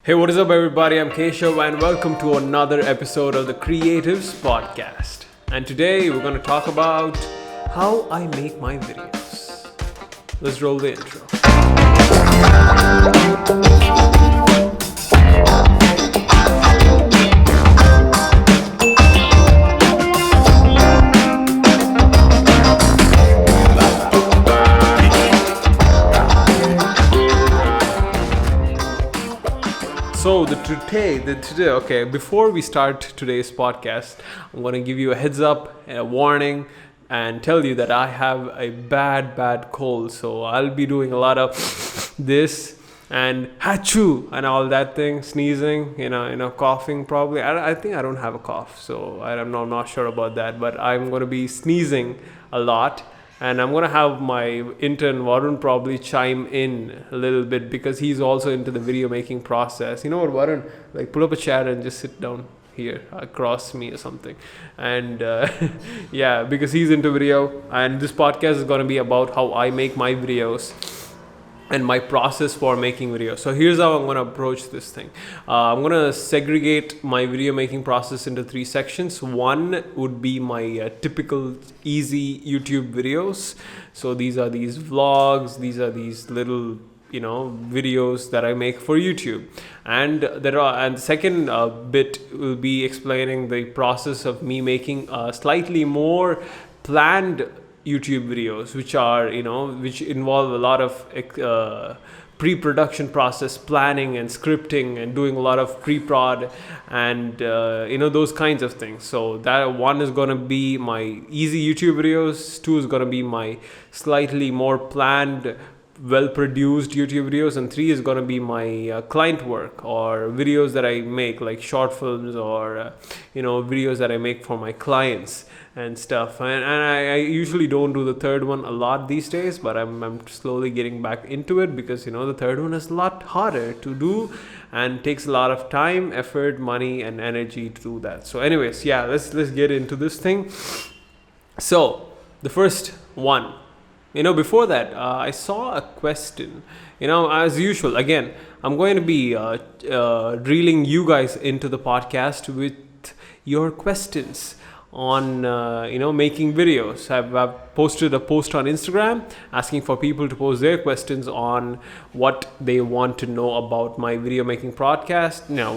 Hey, what is up, everybody? I'm Keshav, and welcome to another episode of the Kreativs podcast. And today we're going to talk about how I make my videos. Let's roll the intro. So today, before we start today's podcast, I'm going to give you a heads up, a warning, and tell you that I have a bad cold. So I'll be doing a lot of this and achoo and all that thing, sneezing, coughing probably. I think I don't have a cough, so I'm not sure about that, but I'm going to be sneezing a lot. And I'm going to have my intern Varun probably chime in a little bit because he's also into the video making process. You know what, Varun? Like, pull up a chair and just sit down here across me or something. And yeah, because he's into video. And this podcast is going to be about how I make my videos and my process for making videos. So here's how I'm going to approach this thing. I'm going to segregate my video making process into 3 sections. One would be my typical easy YouTube videos. So these are these vlogs, these are these little videos that I make for YouTube. And the second bit will be explaining the process of me making slightly more planned YouTube videos, which involve a lot of pre-production process, planning and scripting, and doing a lot of pre-prod and those kinds of things. So that one is going to be my easy YouTube videos. 2 is going to be my slightly more planned, well-produced YouTube videos, and 3 is going to be my client work or videos that I make, like short films or videos that I make for my clients and stuff. And I usually don't do the third one a lot these days, but I'm slowly getting back into it because the third one is a lot harder to do and takes a lot of time, effort, money, and energy to do that. So anyways, yeah, let's get into this thing. So the first one, before that, I saw a question. As usual, again, I'm going to be reeling you guys into the podcast with your questions on making videos. I've posted a post on Instagram asking for people to post their questions on what they want to know about my video making process, video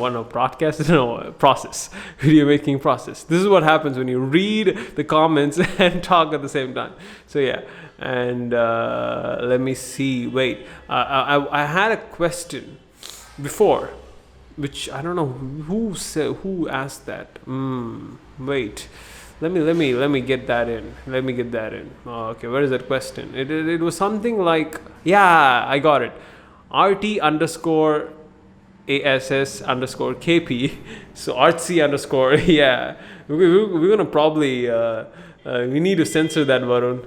making process. This is what happens when you read the comments and talk at the same time. So yeah, and let me see. Wait, I had a question before, which I don't know who asked that. Wait, let me get that in. Okay, where is that question? It was something like, yeah, I got it. RT_ASS_KP. So artsy_, yeah. We're gonna probably we need to censor that, Varun.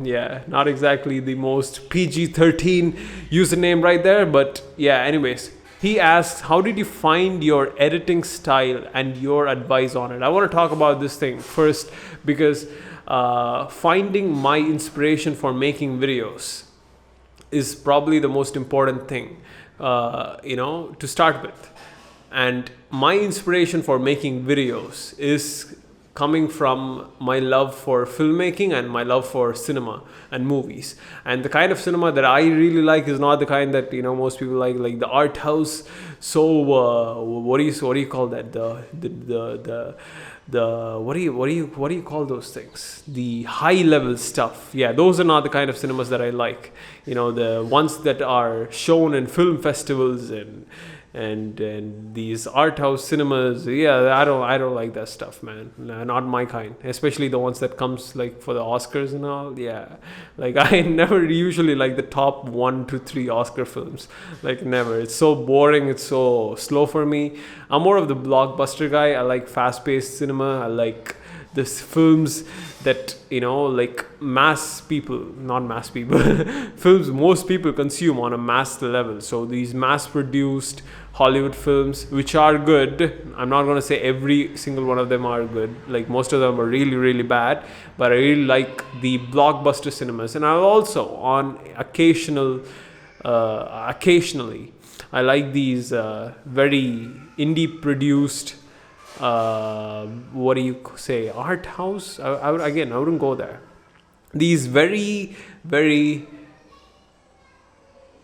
Yeah, not exactly the most PG-13 username right there, but yeah. Anyways, he asks, how did you find your editing style and your advice on it? I want to talk about this thing first because finding my inspiration for making videos is probably the most important thing, to start with. And my inspiration for making videos is coming from my love for filmmaking and my love for cinema and movies. And the kind of cinema that I really like is not the kind that most people like the art house. So what do you call that? The what do you call those things? The high level stuff. Yeah, those are not the kind of cinemas that I like. The ones that are shown in film festivals and these art house cinemas, yeah, I don't like that stuff, man. Not my kind, especially the ones that comes like for the Oscars and all. Yeah, like I never usually like the top 1 to 3 Oscar films, like never. It's so boring, it's so slow for me. I'm more of the blockbuster guy. I like fast-paced cinema. I like this films that like films most people consume on a mass level. So these mass-produced Hollywood films, which are good. I'm not going to say every single one of them are good. Like most of them are really, really bad. But I really like the blockbuster cinemas. And I'll also on occasionally I like these very indie produced, what do you say, art house. Again, I wouldn't go there. These very, very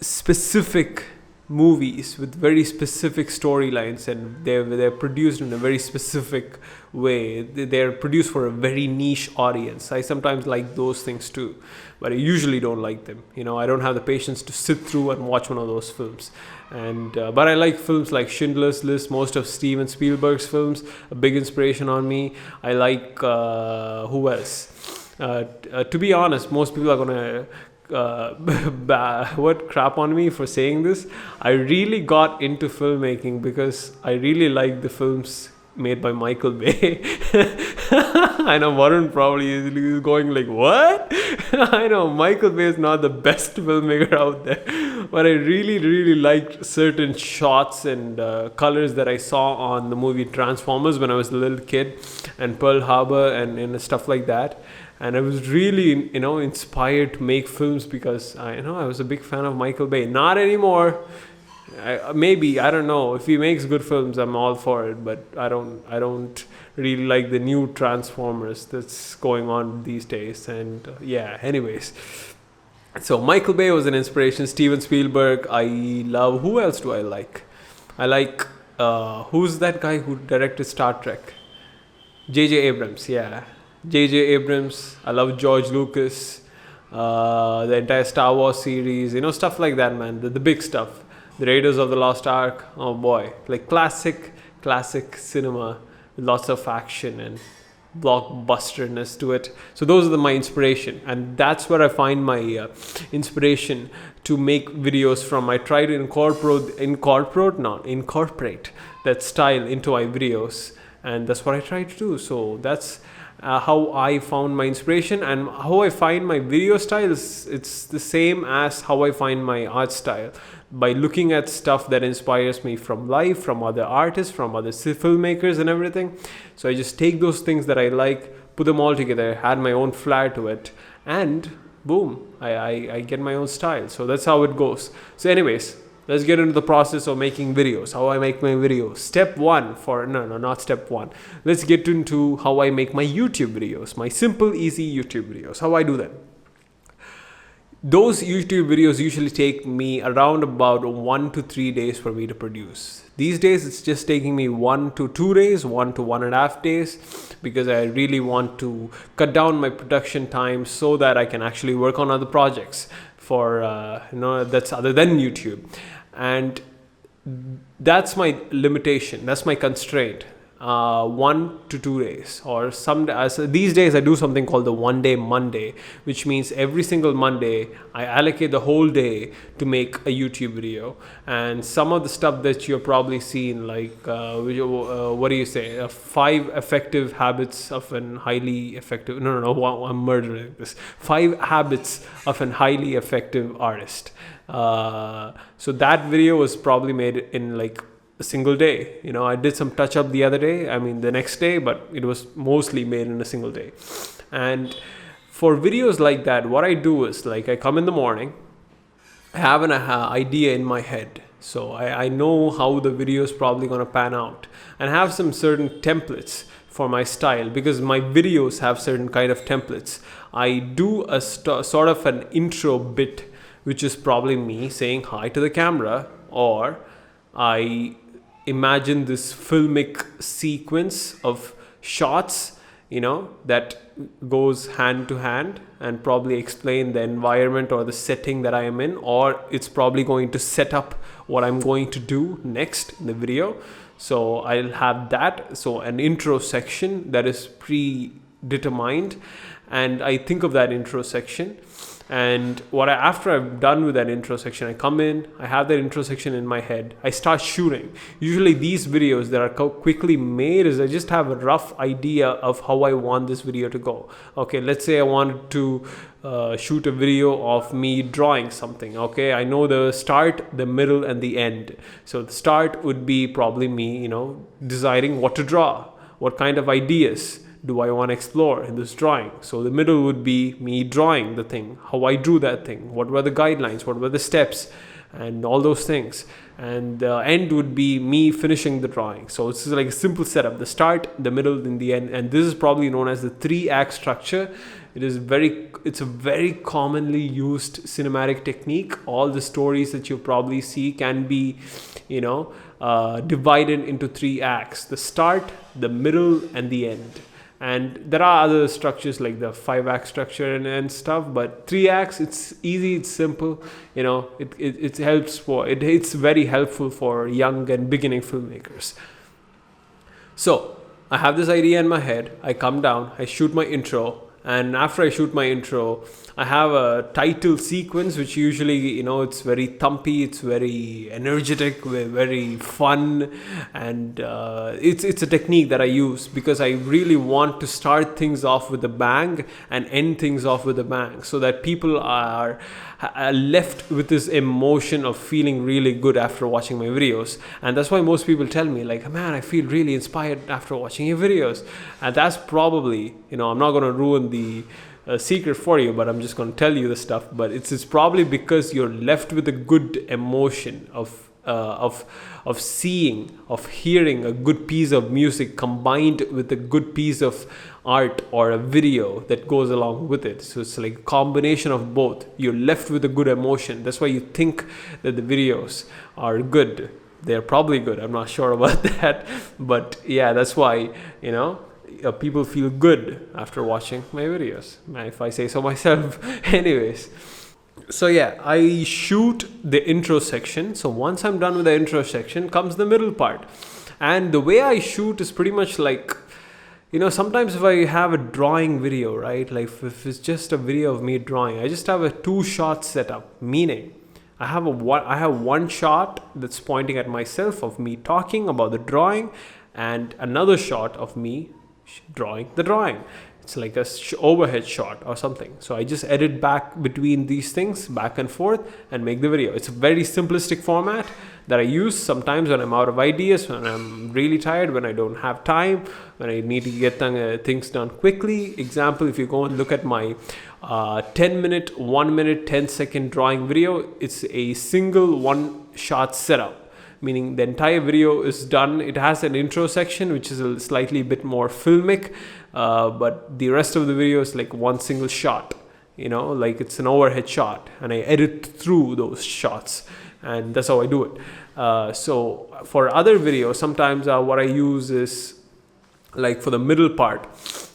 specific movies with very specific storylines, and they're produced in a very specific way. They're produced for a very niche audience. I sometimes like those things too, but I usually don't like them. I don't have the patience to sit through and watch one of those films. And but I like films like Schindler's List, most of Steven Spielberg's films, a big inspiration on me. I like who else? To be honest, most people are gonna what crap on me for saying this. I really got into filmmaking because I really like the films made by Michael Bay. I know Varun probably is going like, what? I know Michael Bay is not the best filmmaker out there, but I really, really liked certain shots and colors that I saw on the movie Transformers when I was a little kid, and Pearl Harbor and stuff like that. And I was really, inspired to make films because I was a big fan of Michael Bay. Not anymore. Maybe, I don't know. If he makes good films, I'm all for it. But I don't really like the new Transformers that's going on these days. And anyways. So Michael Bay was an inspiration. Steven Spielberg, I love. Who else do I like? I like, who's that guy who directed Star Trek? J.J. Abrams, yeah. J.J. Abrams. I love George Lucas, the entire Star Wars series, stuff like that, man. The big stuff. The Raiders of the Lost Ark. Oh boy, like classic cinema with lots of action and blockbusterness to it. So those are my inspiration, and that's where I find my inspiration to make videos from. I try to incorporate that style into my videos, and that's what I try to do. So that's how I found my inspiration, and how I find my video style it's the same as how I find my art style, by looking at stuff that inspires me from life, from other artists, from other filmmakers and everything. So I just take those things that I like, put them all together, add my own flair to it, and boom, I get my own style. So that's how it goes. So anyways, let's get into the process of making videos, how I make my videos. Step one not step one. Let's get into how I make my YouTube videos, my simple, easy YouTube videos, how I do them. Those YouTube videos usually take me around about 1 to 3 days for me to produce. These days, it's just taking me 1 to 2 days, 1 to 1.5 days, because I really want to cut down my production time so that I can actually work on other projects for, that's other than YouTube. And that's my limitation, that's my constraint. 1 to 2 days, or these days I do something called the 1 day Monday, which means every single Monday I allocate the whole day to make a YouTube video. And some of the stuff that you've probably seen, like what do you say, 5 effective habits of an highly effective I'm murdering this 5 habits of an highly effective artist. So that video was probably made in like a single day. I did some touch up the next day, but it was mostly made in a single day. And for videos like that, what I do is, like, I come in the morning, I have an idea in my head. So I know how the video is probably going to pan out, and have some certain templates for my style, because my videos have certain kind of templates. I do a sort of an intro bit, which is probably me saying hi to the camera, or I imagine this filmic sequence of shots, that goes hand to hand, and probably explain the environment or the setting that I am in, or it's probably going to set up what I'm going to do next in the video. So I'll have that. So an intro section that is predetermined, and I think of that intro section. And after I've done with that intro section, I come in, I have that intro section in my head, I start shooting. Usually these videos that are quickly made is I just have a rough idea of how I want this video to go. Okay, let's say I wanted to shoot a video of me drawing something. Okay, I know the start, the middle, and the end. So the start would be probably me, deciding what to draw, what kind of ideas do I want to explore in this drawing. So the middle would be me drawing the thing, how I drew that thing, what were the guidelines, what were the steps, and all those things. And the end would be me finishing the drawing. So it's like a simple setup: the start, the middle, and the end. And this is probably known as the 3-act structure. It's a very commonly used cinematic technique. All the stories that you probably see can be, divided into 3 acts: the start, the middle, and the end. And there are other structures like the 5-act structure and stuff, but 3 acts, it's easy, it's simple. It's very helpful for young and beginning filmmakers. So I have this idea in my head. I come down, I shoot my intro, and after I shoot my intro, I have a title sequence, which usually, it's very thumpy, it's very energetic, very fun, and it's a technique that I use because I really want to start things off with a bang and end things off with a bang, so that people are left with this emotion of feeling really good after watching my videos. And that's why most people tell me, like, man, I feel really inspired after watching your videos. And that's probably, I'm not going to ruin the secret for you, but I'm just going to tell you the stuff. But it's probably because you're left with a good emotion of seeing, of hearing a good piece of music combined with a good piece of art or a video that goes along with it. So it's like a combination of both. You're left with a good emotion. That's why you think that the videos are good. They're probably good. I'm not sure about that, but yeah, that's why, people feel good after watching my videos, if I say so myself. Anyways, so yeah, I shoot the intro section. So once I'm done with the intro section comes the middle part. And the way I shoot is pretty much like, sometimes if I have a drawing video, right, like if it's just a video of me drawing, I just have a 2-shot setup, meaning I have one shot that's pointing at myself of me talking about the drawing, and another shot of me drawing the drawing. It's like a overhead shot or something. So I just edit back between these things, back and forth, and make the video. It's a very simplistic format that I use sometimes when I'm out of ideas, when I'm really tired, when I don't have time, when I need to get things done quickly. Example, if you go and look at my 10-minute, 1-minute, 10-second drawing video, it's a single 1-shot setup. Meaning the entire video is done. It has an intro section, which is a slightly bit more filmic, but the rest of the video is like one single shot, like it's an overhead shot, and I edit through those shots, and that's how I do it. So for other videos, sometimes what I use is, like for the middle part,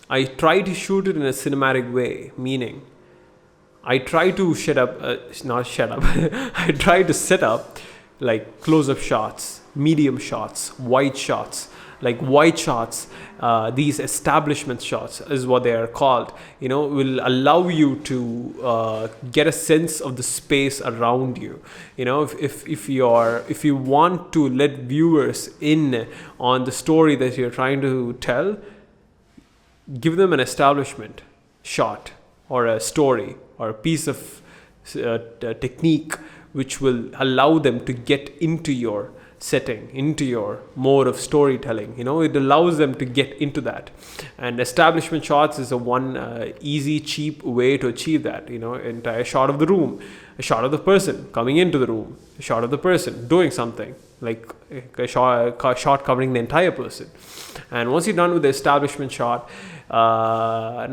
I try to shoot it in a cinematic way, meaning I try to I try to set up like close-up shots, medium shots, wide shots. Like wide shots, these establishment shots is what they are called, will allow you to get a sense of the space around you. If you want to let viewers in on the story that you're trying to tell, give them an establishment shot or a story or a piece of technique which will allow them to get into your setting, into your mode of storytelling. It allows them to get into that. And establishment shots is a one easy, cheap way to achieve that. Entire shot of the room, a shot of the person coming into the room, a shot of the person doing something, like a shot covering the entire person. And once you're done with the establishment shot, I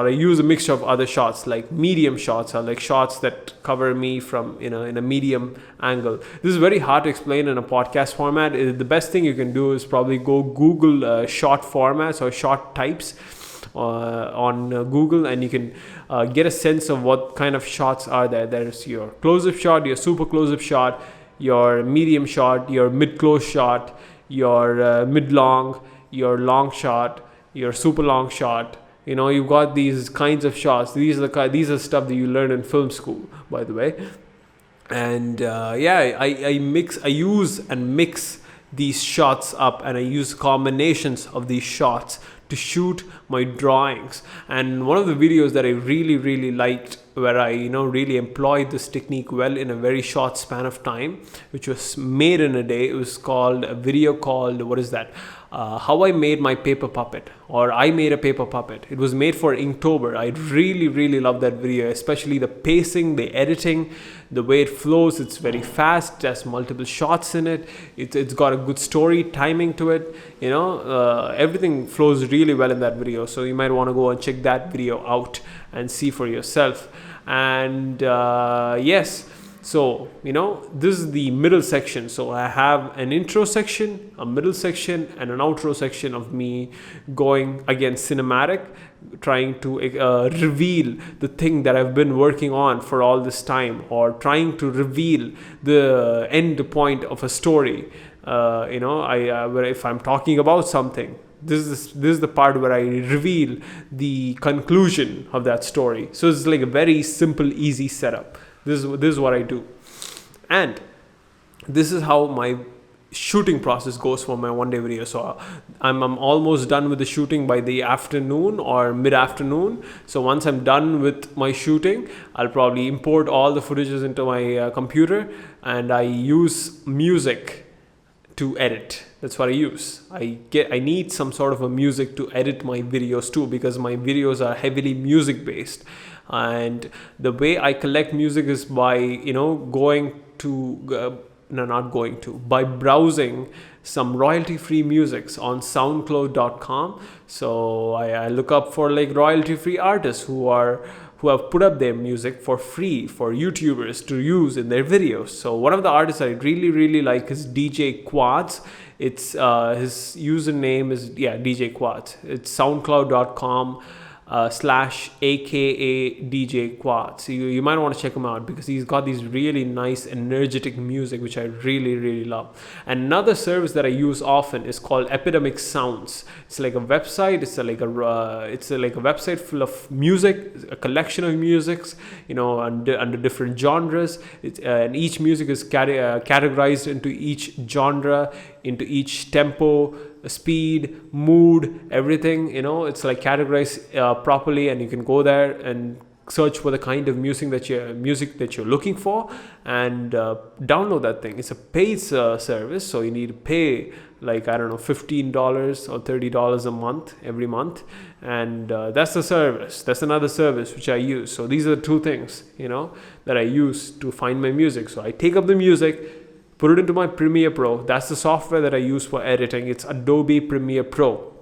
use a mixture of other shots, like medium shots, or like shots that cover me from in a medium angle. This is very hard to explain in a podcast format. The best thing you can do is probably go Google shot formats or shot types on Google, and you can get a sense of what kind of shots are there. There's your close-up shot, your super close-up shot, your medium shot, your mid-close shot, your mid-long, your long shot, your super long shot. You've got these kinds of shots. These are stuff that you learn in film school, by the way. And I use and mix these shots up, and I use combinations of these shots to shoot my drawings. And one of the videos that I really liked, where I really employed this technique well in a very short span of time, which was made in a day, it was called a video called, what is that, how I made my paper puppet, or I made a paper puppet. It was made for Inktober. I really, really love that video, especially the pacing, the editing, the way it flows. It's very fast. It has multiple shots in it. It's got a good story timing to it. Everything flows really well in that video. So you might want to go and check that video out and see for yourself. And yes. So, this is the middle section. So I have an intro section, a middle section, and an outro section of me going, again, cinematic, trying to reveal the thing that I've been working on for all this time, or trying to reveal the end point of a story. Where if I'm talking about something, this is the part where I reveal the conclusion of that story. So it's like a very simple, easy setup. This is what I do. And this is how my shooting process goes for my one-day video. So I'm almost done with the shooting by the afternoon or mid-afternoon. So once I'm done with my shooting, I'll probably import all the footages into my computer, and I use music to edit. That's what I use. I need some sort of a music to edit my videos too, because my videos are heavily music based. And the way I collect music is by by browsing some royalty-free musics on SoundCloud.com. So I look up for like royalty-free artists who have put up their music for free for YouTubers to use in their videos. So one of the artists I really, really like is DJ Quads. It's his username is DJ Quads. It's SoundCloud.com /AKA DJ Quads. So you might want to check him out, because he's got these really nice energetic music which I really, really love. Another service that I use often is called Epidemic Sounds. It's like a website. It's like a website full of music, a collection of musics, under different genres. And each music is categorized into each genre, into each tempo, speed, mood, everything. It's like categorized properly, and you can go there and search for the kind of music that you're looking for, and download that thing. It's a paid service, so you need to pay like $15 or $30 a month every month, and that's the service. That's another service which I use. So these are the two things that I use to find my music. So I take up the music, put it into my Premiere Pro. That's the software that I use for editing. It's Adobe Premiere Pro.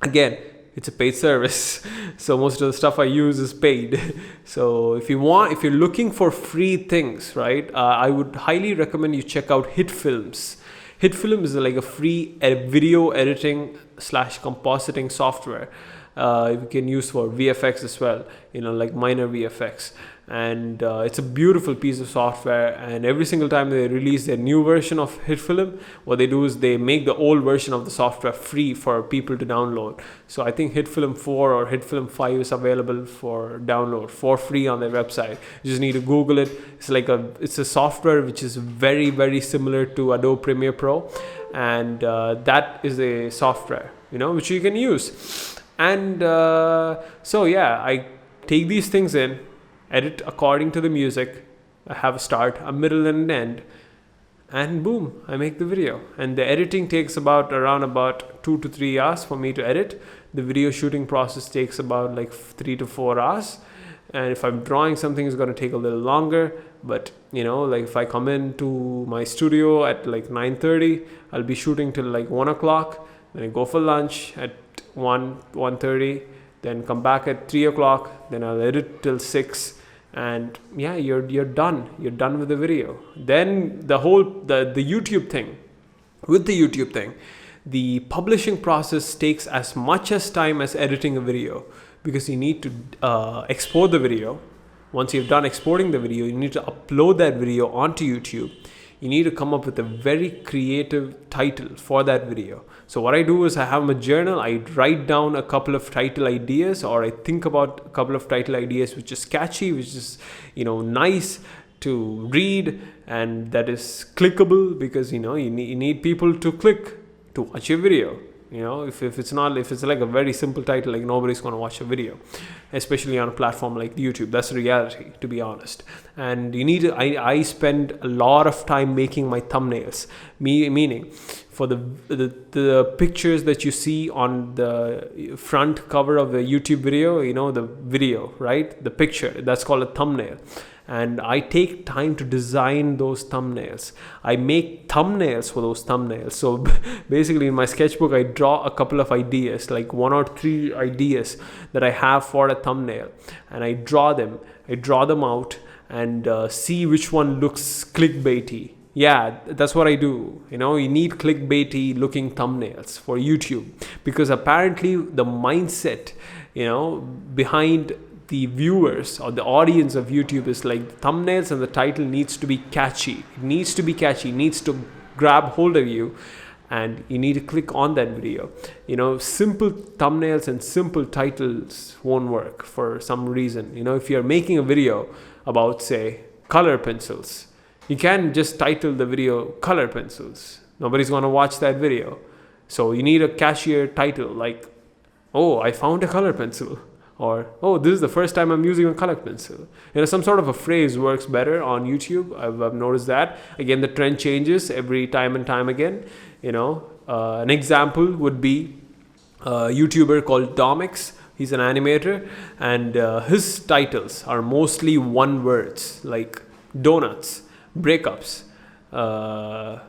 Again, it's a paid service. So most of the stuff I use is paid. So if you're looking for free things, right, I would highly recommend you check out HitFilms. HitFilm is like a free video editing / compositing software. You can use for VFX as well, like minor VFX. And it's a beautiful piece of software, and every single time they release their new version of HitFilm, what they do is they make the old version of the software free for people to download. So I think HitFilm 4 or HitFilm 5 is available for download for free on their website. You just need to Google it. It's a software which is very, very similar to Adobe Premiere Pro, and that is a software which you can use. And I take these things in, edit according to the music. I have a start, a middle, and an end, and boom, I make the video. And the editing takes around 2 to 3 hours for me to edit. The video shooting process takes about like 3 to 4 hours. And if I'm drawing something, it's going to take a little longer. But like if I come into my studio at like 9:30, I'll be shooting till like 1 o'clock. Then I go for lunch at 1:30. Then come back at 3 o'clock. Then I'll edit till 6. And you're done. You're done with the video. Then the YouTube thing. With the YouTube thing, the publishing process takes as much time as editing a video, because you need to export the video. Once you've done exporting the video, you need to upload that video onto YouTube. You need to come up with a very creative title for that video. So what I do is I have a journal. I write down a couple of title ideas, or I think about a couple of title ideas which is catchy, which is nice to read, and that is clickable, because you need people to click to watch your video. If it's like a very simple title, like nobody's going to watch a video, especially on a platform like YouTube. That's the reality, to be honest. And I spend a lot of time making my thumbnails, meaning for the pictures that you see on the front cover of the YouTube video, the video, right? The picture, that's called a thumbnail. And I take time to design those thumbnails. I make thumbnails for those thumbnails. So basically in my sketchbook, I draw a couple of ideas, like 1 or 3 ideas that I have for a thumbnail. And I draw them out and see which one looks clickbaity. Yeah, that's what I do. You need clickbaity looking thumbnails for YouTube, because apparently the mindset, behind the viewers or the audience of YouTube is like thumbnails and the title needs to be catchy. It needs to grab hold of you, and you need to click on that video. Simple thumbnails and simple titles won't work for some reason. If you're making a video about, say, color pencils, you can't just title the video color pencils. Nobody's going to watch that video. So you need a catchier title, like, oh, I found a color pencil, or, oh, this is the first time I'm using a color pencil. Some sort of a phrase works better on YouTube. I've noticed that. Again, the trend changes every time and time again. An example would be a YouTuber called Domix. He's an animator, and his titles are mostly one words, like donuts, breakups,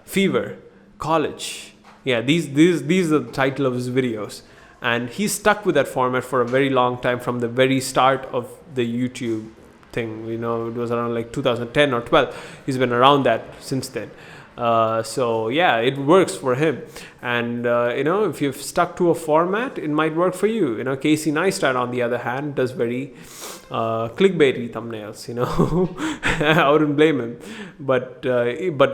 fever, college. Yeah, these are the title of his videos. And he's stuck with that format for a very long time, from the very start of the YouTube thing. It was around like 2010 or 12. He's been around that since then. So yeah, it works for him. And if you've stuck to a format, it might work for you. Casey Neistat, on the other hand, does very clickbaity thumbnails. I wouldn't blame him, but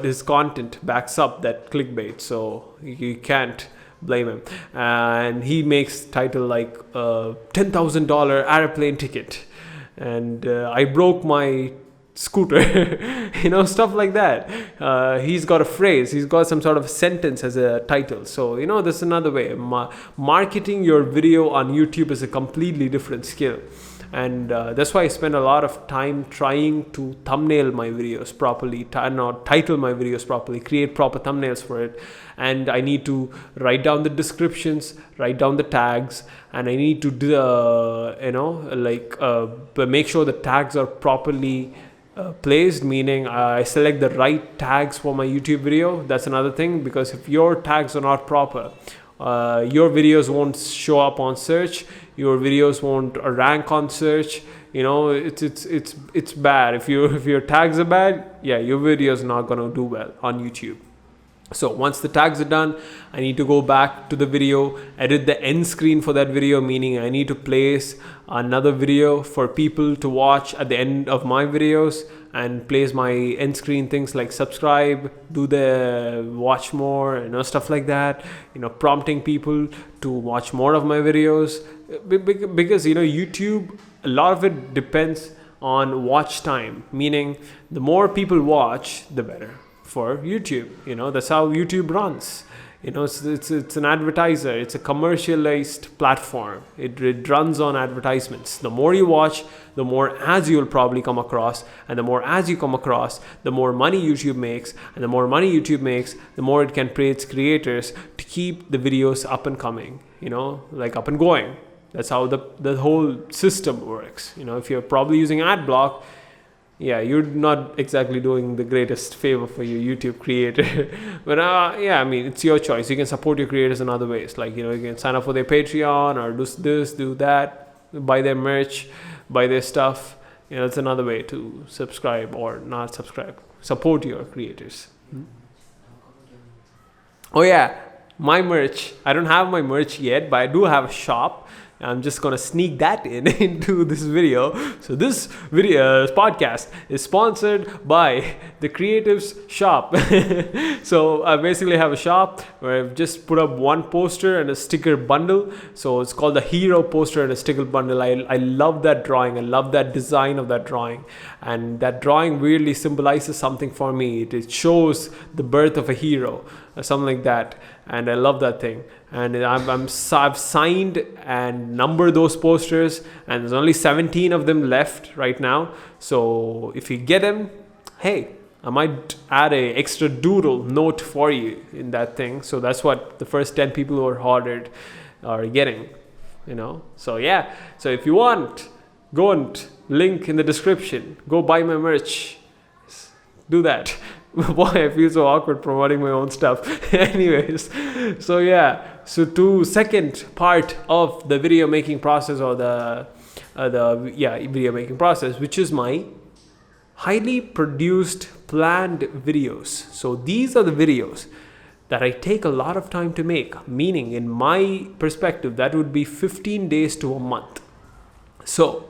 his content backs up that clickbait, so you can't blame him. And he makes title like $10,000 airplane ticket, and I broke my scooter, stuff like that. He's got a phrase, he's got some sort of sentence as a title. So that's another way. Marketing your video on YouTube is a completely different skill. And that's why I spend a lot of time trying to thumbnail my videos properly, title my videos properly, create proper thumbnails for it. And I need to write down the descriptions, write down the tags, and I need to make sure the tags are properly placed, meaning I select the right tags for my YouTube video. That's another thing, because if your tags are not proper, your videos won't show up on search, your videos won't rank on search. It's bad. If your tags are bad, yeah, your video is not going to do well on YouTube. So once the tags are done, I need to go back to the video, edit the end screen for that video, meaning I need to place another video for people to watch at the end of my videos, and place my end screen things like subscribe, do the watch more, stuff like that, prompting people to watch more of my videos. Because YouTube, a lot of it depends on watch time, meaning the more people watch, the better for YouTube. That's how YouTube runs. It's an advertiser, it's a commercialized platform. It runs on advertisements. The more you watch, the more ads you'll probably come across, and the more ads you come across, the more money YouTube makes, and the more money YouTube makes, the more it can pay its creators to keep the videos up and coming, like up and going. That's how the whole system works. If you're probably using ad block, yeah, you're not exactly doing the greatest favor for your YouTube creator. But it's your choice. You can support your creators in other ways. Like, you can sign up for their Patreon, or do this, do that, buy their merch, buy their stuff. It's another way to subscribe or not subscribe. Support your creators. Oh yeah, my merch. I don't have my merch yet, but I do have a shop. I'm just going to sneak that into this video. So this podcast is sponsored by the Kreativs shop. So I basically have a shop where I've just put up one poster and a sticker bundle. So it's called the Hero Poster and a Sticker Bundle. I love that drawing. I love that design of that drawing. And that drawing really symbolizes something for me. It shows the birth of a hero, or something like that. And I love that thing. And I've signed and numbered those posters, and there's only 17 of them left right now. So if you get them, hey, I might add a extra doodle note for you in that thing. So that's what the first 10 people who are ordered are getting, So yeah, so if you want, go and link in the description. Go buy my merch. Do that. Boy, I feel so awkward promoting my own stuff. Anyways, so yeah, so to second part of the video making process, or the video making process, which is my highly produced planned videos. So these are the videos that I take a lot of time to make, meaning in my perspective that would be 15 days to a month. So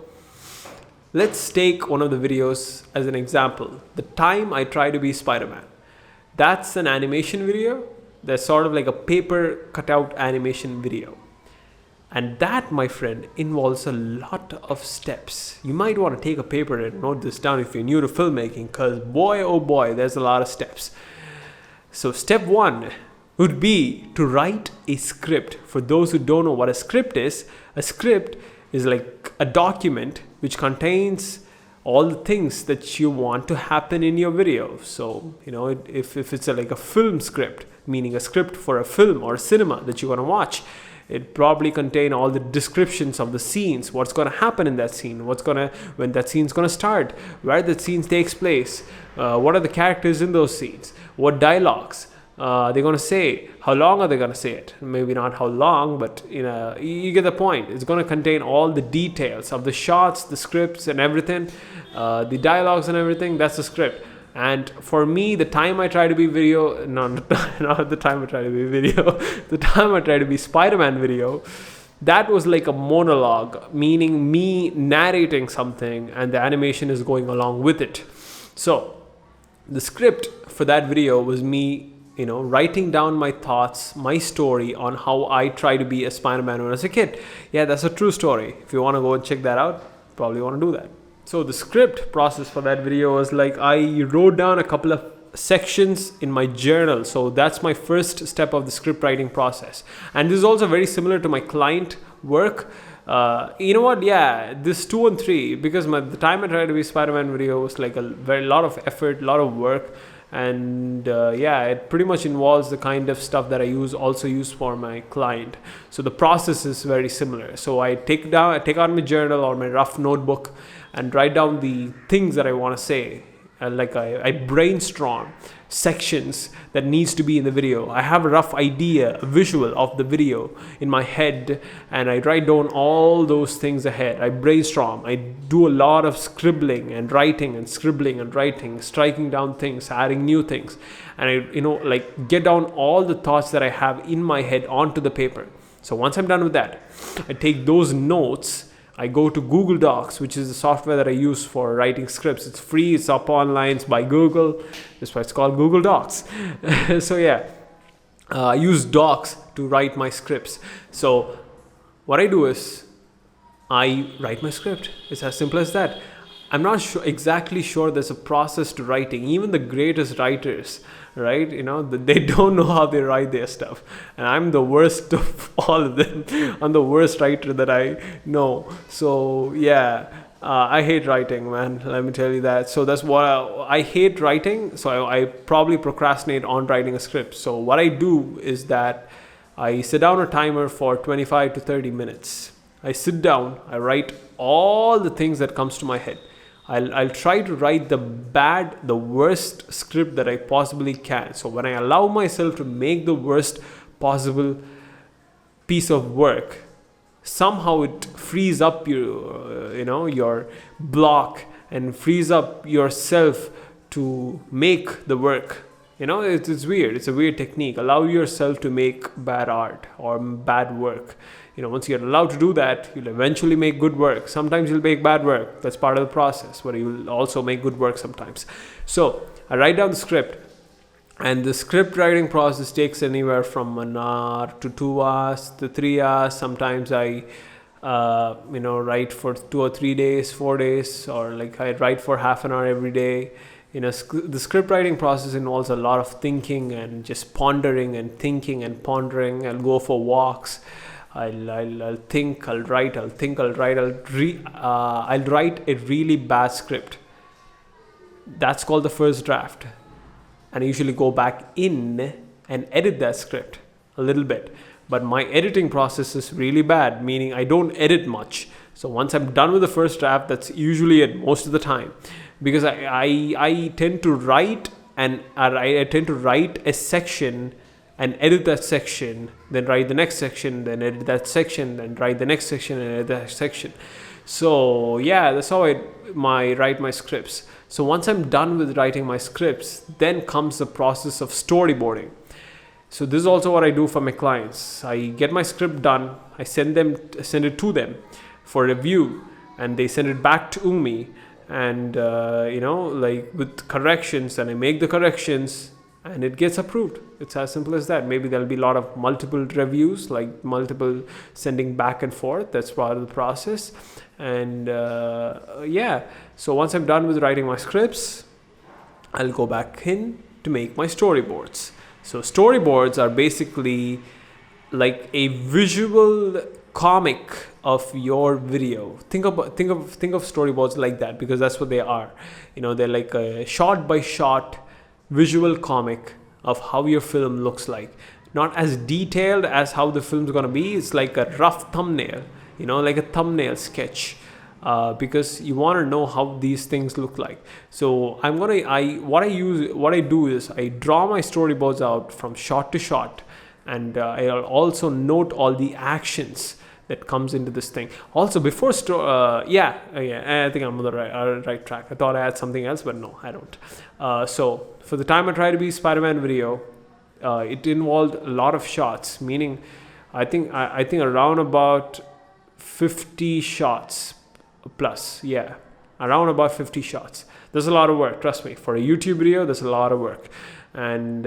let's take one of the videos as an example. The time I try to be Spider-Man. That's an animation video. That's sort of like a paper cutout animation video. And that, my friend, involves a lot of steps. You might want to take a paper and note this down if you're new to filmmaking, because boy, oh boy, there's a lot of steps. So step 1 would be to write a script. For those who don't know what a script is like a document which contains all the things that you want to happen in your video. So, if it's like a film script, meaning a script for a film or cinema that you're going to watch, it probably contain all the descriptions of the scenes, what's going to happen in that scene, when that scene's going to start, where that scene takes place, what are the characters in those scenes, what dialogues they're going to say, how long are they going to say it, maybe not how long, but you get the point. It's going to contain all the details of the shots, the scripts and everything, the dialogues and everything. That's the script. And for me, the time I try to be the time I try to be Spider-Man video, that was like a monologue, meaning me narrating something and the animation is going along with it. So the script for that video was me, writing down my thoughts, my story on how I try to be a Spider-Man when I was a kid. Yeah, that's a true story. If you want to go and check that out, probably want to do that. So the script process for that video was like, I wrote down a couple of sections in my journal. So that's my first step of the script writing process. And this is also very similar to my client work. You know what? Yeah, this 2 and 3, because the time I tried to be Spider-Man video was like a very lot of effort, a lot of work. And it pretty much involves the kind of stuff that I also use for my client. So the process is very similar. So I take out my journal or my rough notebook and write down the things that I want to say. I brainstorm sections that needs to be in the video. I have a rough idea, a visual of the video in my head, and I write down all those things ahead. I brainstorm. I do a lot of scribbling and writing and scribbling and writing, striking down things, adding new things, and I get down all the thoughts that I have in my head onto the paper. So once I'm done with that, I take those notes. I go to Google Docs, which is the software that I use for writing scripts. It's free. It's up online. It's by Google. That's why it's called Google Docs. So yeah, I use Docs to write my scripts. So what I do is I write my script. It's as simple as that. I'm not exactly sure there's a process to writing. Even the greatest writers, right? They don't know how they write their stuff. And I'm the worst of all of them. I'm the worst writer that I know. So yeah, I hate writing, man. Let me tell you that. So that's what I hate writing. So I probably procrastinate on writing a script. So what I do is that I set down a timer for 25 to 30 minutes. I sit down, I write all the things that comes to my head. I'll try to write the worst script that I possibly can. So when I allow myself to make the worst possible piece of work, somehow it frees up your block and frees up yourself to make the work. It's weird. It's a weird technique. Allow yourself to make bad art or bad work. Once you're allowed to do that, you'll eventually make good work. Sometimes you'll make bad work. That's part of the process, but you'll also make good work sometimes. So I write down the script, and the script writing process takes anywhere from 1 hour to 2 hours to 3 hours. Sometimes I write for 2 or 3 days, 4 days, or I write for half an hour every day. The script writing process involves a lot of thinking and just pondering and thinking and pondering. I'll go for walks. I'll think, I'll write, I'll write a really bad script. That's called the first draft. And I usually go back in and edit that script a little bit. But my editing process is really bad, meaning I don't edit much. So once I'm done with the first draft, that's usually it most of the time, because I tend to write and I tend to write a section and edit that section, then write the next section, then edit that section, then write the next section and edit that section. So yeah, that's how I write my scripts. So once I'm done with writing my scripts, then comes the process of storyboarding. So this is also what I do for my clients. I get my script done, I send it to them for review, and they send it back to me, and like with corrections, and I make the corrections and it gets approved. It's as simple as that. Maybe there'll be a lot of multiple reviews, like multiple sending back and forth. That's part of the process. And so once I'm done with writing my scripts, I'll go back in to make my storyboards. So storyboards are basically like a visual comic of your video. Think of storyboards like that, because that's what they are. They're like a shot by shot visual comic of how your film looks like. Not as detailed as how the film's gonna be. It's like a rough thumbnail, like a thumbnail sketch, because you want to know how these things look like. So what I do is I draw my storyboards out from shot to shot, and I'll also note all the actions that comes into this thing. Also, before I think I'm on the right track. I thought I had something else, but no, I don't. So for the time I try to be Spider-Man video, it involved a lot of shots, meaning I think around about 50 shots plus. Yeah, around about 50 shots. There's a lot of work, trust me. For a YouTube video, there's a lot of work. And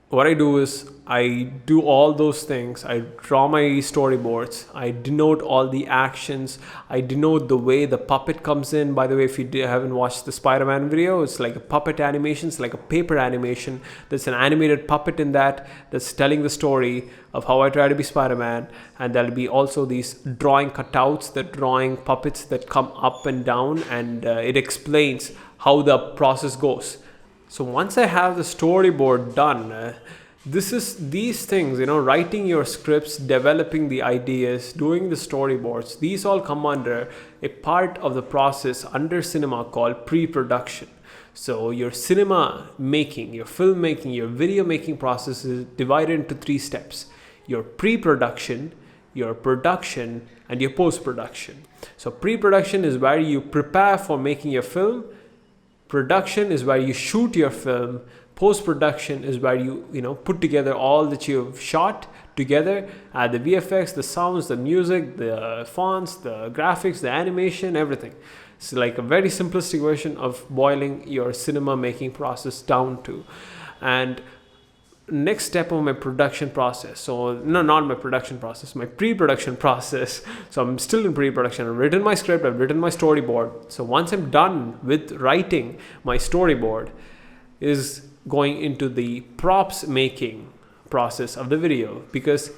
what I do is I do all those things. I draw my storyboards. I denote all the actions. I denote the way the puppet comes in. By the way, if you haven't watched the Spider-Man video, it's like a puppet animation. It's like a paper animation. There's an animated puppet in that's telling the story of how I try to be Spider-Man. And there'll be also these drawing cutouts, the drawing puppets that come up and down, and it explains how the process goes. So once I have the storyboard done, these things, writing your scripts, developing the ideas, doing the storyboards, these all come under a part of the process under cinema called pre-production. So your cinema making, your film making, your video making process is divided into 3 steps: your pre-production, your production, and your post-production. So pre-production is where you prepare for making your film. Production is where you shoot your film. Post-production is where you put together all that you've shot together, add the VFX, the sounds, the music, the fonts, the graphics, the animation, everything. It's like a very simplistic version of boiling your cinema making process down to. And next step of my production process. So no, not my production process, my pre-production process. So I'm still in pre-production. I've written my script, I've written my storyboard. So once I'm done with writing my storyboard, is going into the props making process of the video, because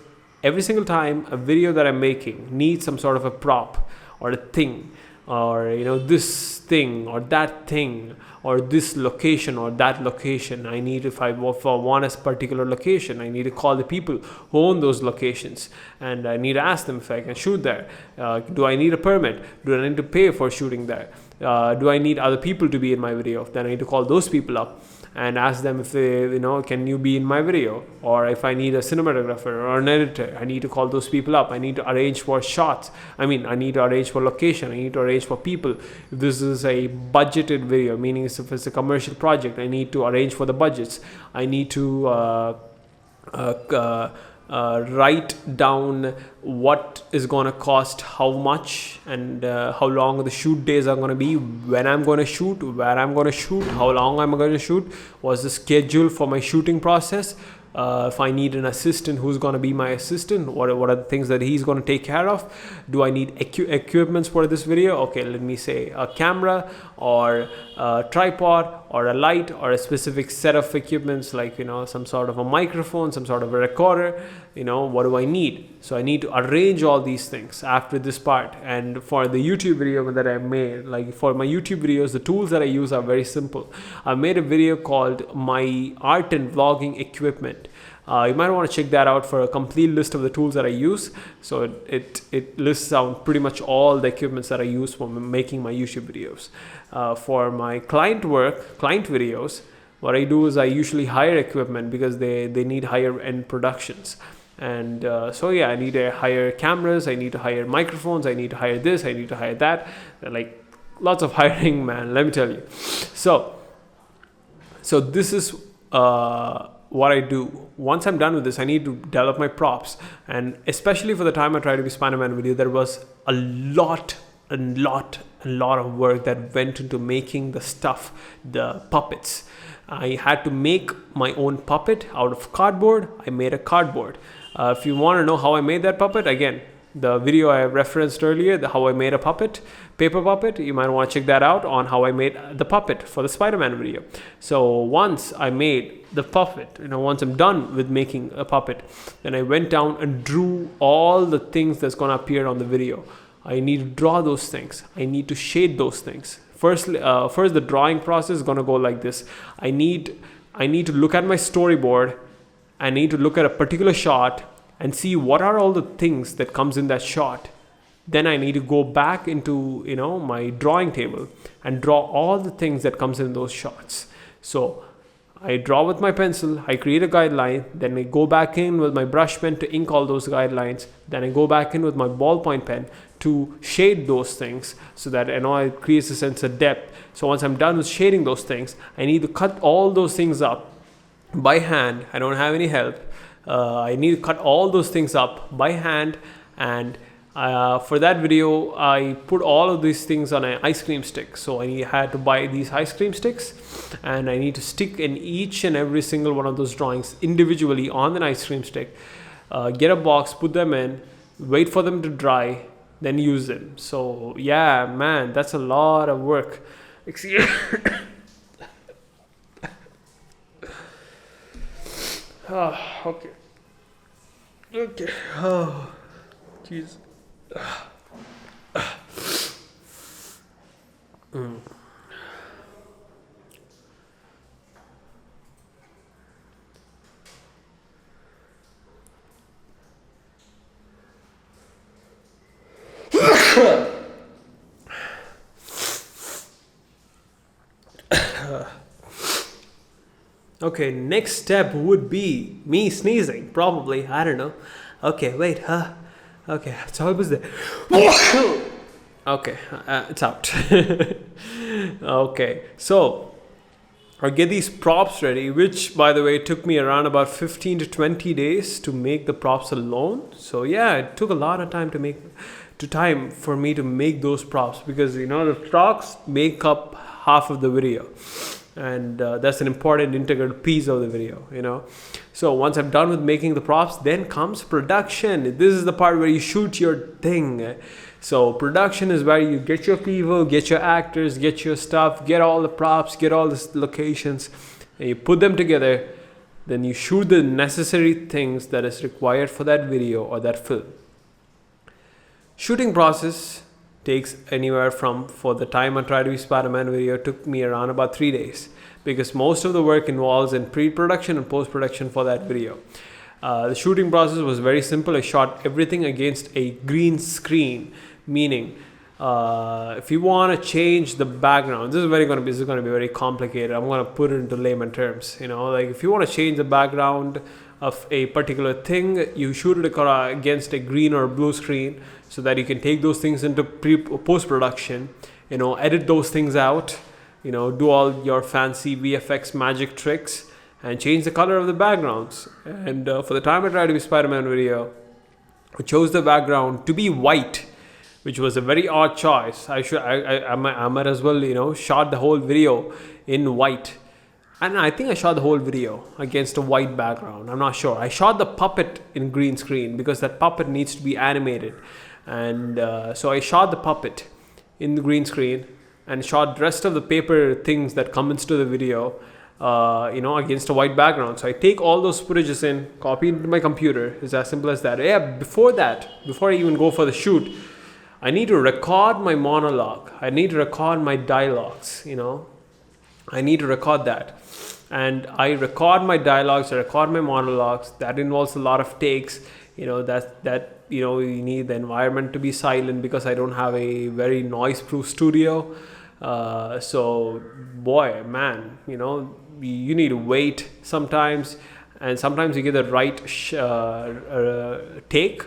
every single time a video that I'm making needs some sort of a prop or a thing, or this thing or that thing, or this location or that location. If I want a particular location, I need to call the people who own those locations, and I need to ask them if I can shoot there. Do I need a permit? Do I need to pay for shooting there? Do I need other people to be in my video? Then I need to call those people up and ask them if they, can you be in my video? Or if I need a cinematographer or an editor, I need to call those people up. I need to arrange for shots. I need to arrange for location. I need to arrange for people. If this is a budgeted video, meaning if it's a commercial project, I need to arrange for the budgets. I need to write down what is going to cost how much, and how long the shoot days are going to be, when I'm going to shoot, where I'm going to shoot, how long I'm going to shoot, what's the schedule for my shooting process. If I need an assistant, who's going to be my assistant, what are the things that he's going to take care of. Do I need equipments for this video? Okay, let me say a camera, or a tripod or a light or a specific set of equipments, like some sort of a microphone, some sort of a recorder. What do I need? So I need to arrange all these things after this part. And for the YouTube video that I made, like for my YouTube videos, the tools that I use are very simple. I made a video called My Art and Vlogging Equipment. You might want to check that out for a complete list of the tools that I use. So it lists out pretty much all the equipments that I use for making my YouTube videos. For my client videos, what I do is I usually hire equipment because they need higher end productions. And so yeah, I need to hire cameras, I need to hire microphones, I need to hire this, I need to hire that. Like lots of hiring, man, let me tell you. So this is what I do. Once I'm done with this, I need to develop my props. And especially for the time I tried to be Spider-Man video, there was a lot of work that went into making the stuff, the puppets. I had to make my own puppet out of cardboard. I made a cardboard. If you want to know how I made that puppet, again, the video I referenced earlier, how I made a puppet, paper puppet, you might want to check that out on how I made the puppet for the Spider-Man video. So once I made the puppet, once I'm done with making a puppet, then I went down and drew all the things that's going to appear on the video. I need to draw those things. I need to shade those things. First, the drawing process is going to go like this. I need to look at my storyboard. I need to look at a particular shot and see what are all the things that comes in that shot. Then I need to go back into my drawing table and draw all the things that comes in those shots. So I draw with my pencil, I create a guideline, then I go back in with my brush pen to ink all those guidelines, then I go back in with my ballpoint pen to shade those things so that it creates a sense of depth. So once I'm done with shading those things, I need to cut all those things up by hand. I don't have any help. I need to cut all those things up by hand, and for that video I put all of these things on an ice cream stick. So I had to buy these ice cream sticks, and I need to stick in each and every single one of those drawings individually on an ice cream stick. Get a box, put them in, wait for them to dry, then use them. So yeah, man, that's a lot of work. Okay. Oh, jeez. Okay, next step would be me sneezing, probably. I don't know. Okay, wait, okay, it's almost there. Okay, it's out. Okay, so I'll get these props ready, which, by the way, took me around about 15 to 20 days to make the props alone. So yeah, it took a lot of time for me to make those props, because the talks make up half of the video, and that's an important integral piece of the video. So once I'm done with making the props, then comes production. This is the part where you shoot your thing. So production is where you get your people, get your actors, get your stuff, get all the props, get all the locations, and you put them together. Then you shoot the necessary things that is required for that video or that film. Shooting process takes anywhere from, for the time I tried to be Spider-Man video, took me around about 3 days, because most of the work involves in pre-production and post-production for that video. The shooting process was very simple. I shot everything against a green screen, meaning if you want to change the background, this is going to be very complicated. I'm going to put it into layman terms. Like if you want to change the background of a particular thing, you shoot it against a green or blue screen, so that you can take those things into post-production, edit those things out, do all your fancy VFX magic tricks and change the color of the backgrounds. And for the time I tried to be Spider-Man video, I chose the background to be white, which was a very odd choice. I might as well, shot the whole video in white. And I think I shot the whole video against a white background. I'm not sure. I shot the puppet in green screen because that puppet needs to be animated. And so I shot the puppet in the green screen. and shot the rest of the paper things that come into the video, against a white background. So I take all those footages in, copy into my computer. It's as simple as that. Yeah, before I even go for the shoot, I need to record my monologue. I need to record my dialogues, I need to record that. And I record my dialogues, I record my monologues. That involves a lot of takes. You need the environment to be silent because I don't have a very noise-proof studio. So boy, man, you need to wait sometimes, and sometimes you get the right take,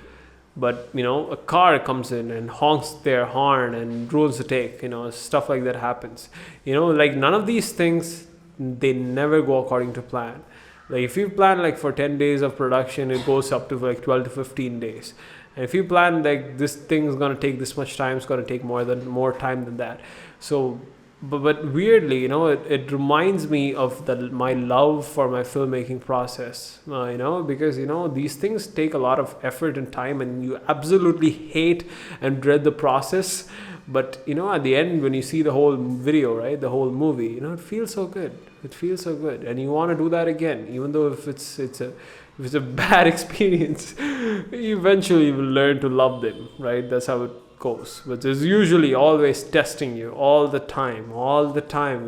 but a car comes in and honks their horn and ruins the take. Stuff like that happens. Like none of these things, they never go according to plan. Like if you plan like for 10 days of production, it goes up to like 12 to 15 days. And if you plan like this thing is going to take this much time, it's going to take more time than that. So but weirdly, it reminds me of my love for my filmmaking process, because these things take a lot of effort and time, and you absolutely hate and dread the process. But at the end, when you see the whole video, right, the whole movie, it feels so good. It feels so good, and you want to do that again, even though if it's a bad experience, eventually you will learn to love them, right? That's how it goes. But it's usually always testing you all the time.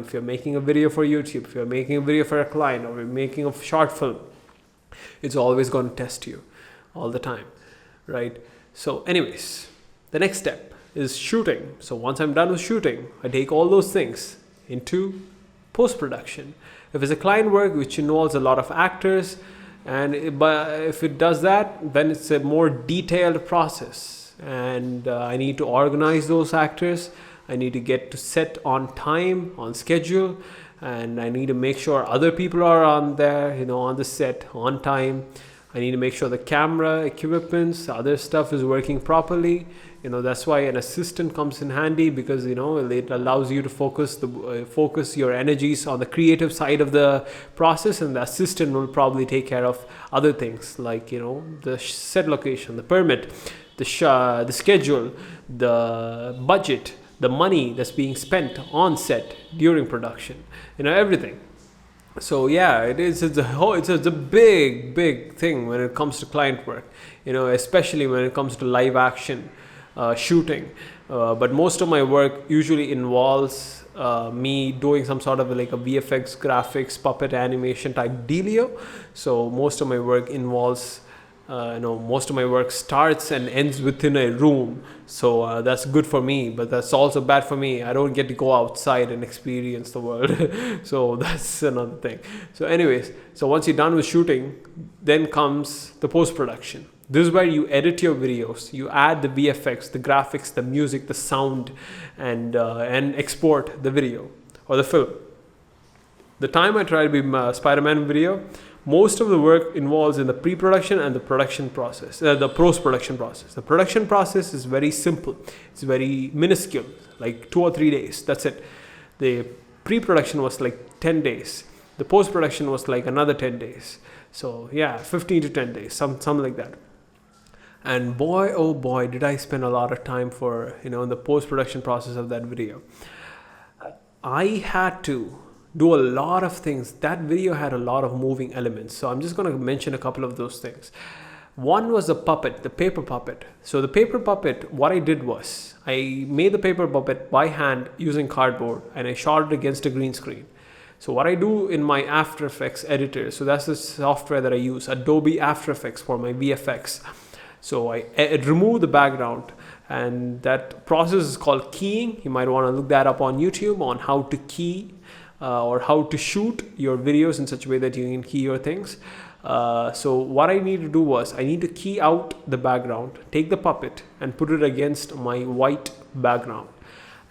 If you're making a video for YouTube, if you're making a video for a client, or you're making a short film, it's always going to test you all the time, right? So anyways, the next step is shooting. So once I'm done with shooting, I take all those things into post-production. If it's a client work which involves a lot of actors, but if it does that, then it's a more detailed process, and I need to organize those actors. I need to get to set on time, on schedule, and I need to make sure other people are on there, on the set on time. I need to make sure the camera, equipments, other stuff is working properly. That's why an assistant comes in handy, because it allows you to focus your energies on the creative side of the process, and the assistant will probably take care of other things like the set location, the permit, the schedule, the budget, the money that's being spent on set during production, everything. So yeah, it's a big thing when it comes to client work, especially when it comes to live action shooting. But most of my work usually involves me doing some sort of like a VFX, graphics, puppet animation type dealio. So most of my work involves most of my work starts and ends within a room. So that's good for me, but that's also bad for me. I don't get to go outside and experience the world. So that's another thing. So anyways, so once you're done with shooting, then comes the post-production. This is where you edit your videos, you add the VFX, the graphics, the music, the sound, and export the video or the film. The time I try to be Spider-Man video, most of the work involves in the pre-production and the production process, the post-production process. The production process is very simple. It's very minuscule, like 2 or 3 days. That's it. The pre-production was like 10 days. The post-production was like another 10 days. So yeah, 15 to 10 days, something like that. And boy, oh boy, did I spend a lot of time for, the post-production process of that video. I had to do a lot of things. That video had a lot of moving elements. So I'm just going to mention a couple of those things. One was the puppet, the paper puppet. So the paper puppet, what I did was I made the paper puppet by hand using cardboard, and I shot it against a green screen. So what I do in my After Effects editor, so that's the software that I use, Adobe After Effects for my VFX. So I remove the background, and that process is called keying. You might want to look that up on YouTube on how to key or how to shoot your videos in such a way that you can key your things. So what I need to do was I need to key out the background, take the puppet and put it against my white background.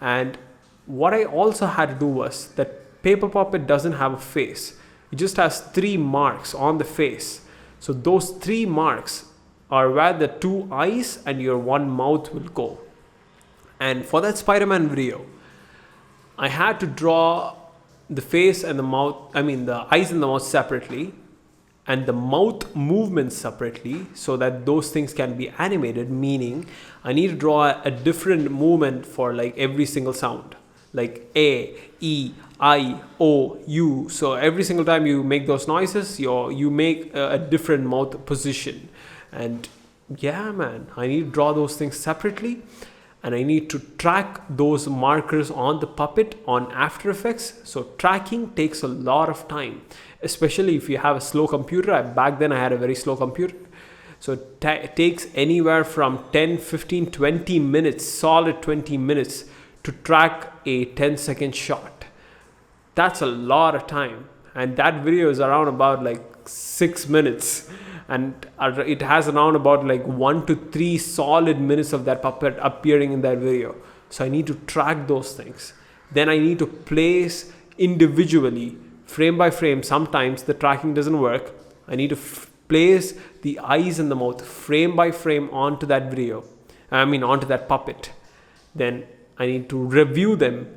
And what I also had to do was that paper puppet doesn't have a face. It just has 3 marks on the face. So those 3 marks are where the 2 eyes and your 1 mouth will go. And for that Spider-Man video, I had to draw the face and the mouth, the eyes and the mouth separately, and the mouth movements separately, so that those things can be animated, meaning I need to draw a different movement for like every single sound. like A, E, I, O, U. So every single time you make those noises, you make a different mouth position. And yeah, man, I need to draw those things separately, and I need to track those markers on the puppet on After Effects. So tracking takes a lot of time, especially if you have a slow computer. Back then I had a very slow computer. So it takes anywhere from 10, 15, 20 minutes, solid 20 minutes to track a 10-second shot. That's a lot of time. And that video is around about like 6 minutes. And it has around about like 1 to 3 solid minutes of that puppet appearing in that video. So I need to track those things. Then I need to place individually, frame by frame. Sometimes the tracking doesn't work. I need to place the eyes and the mouth frame by frame onto that video. Onto that puppet. Then I need to review them.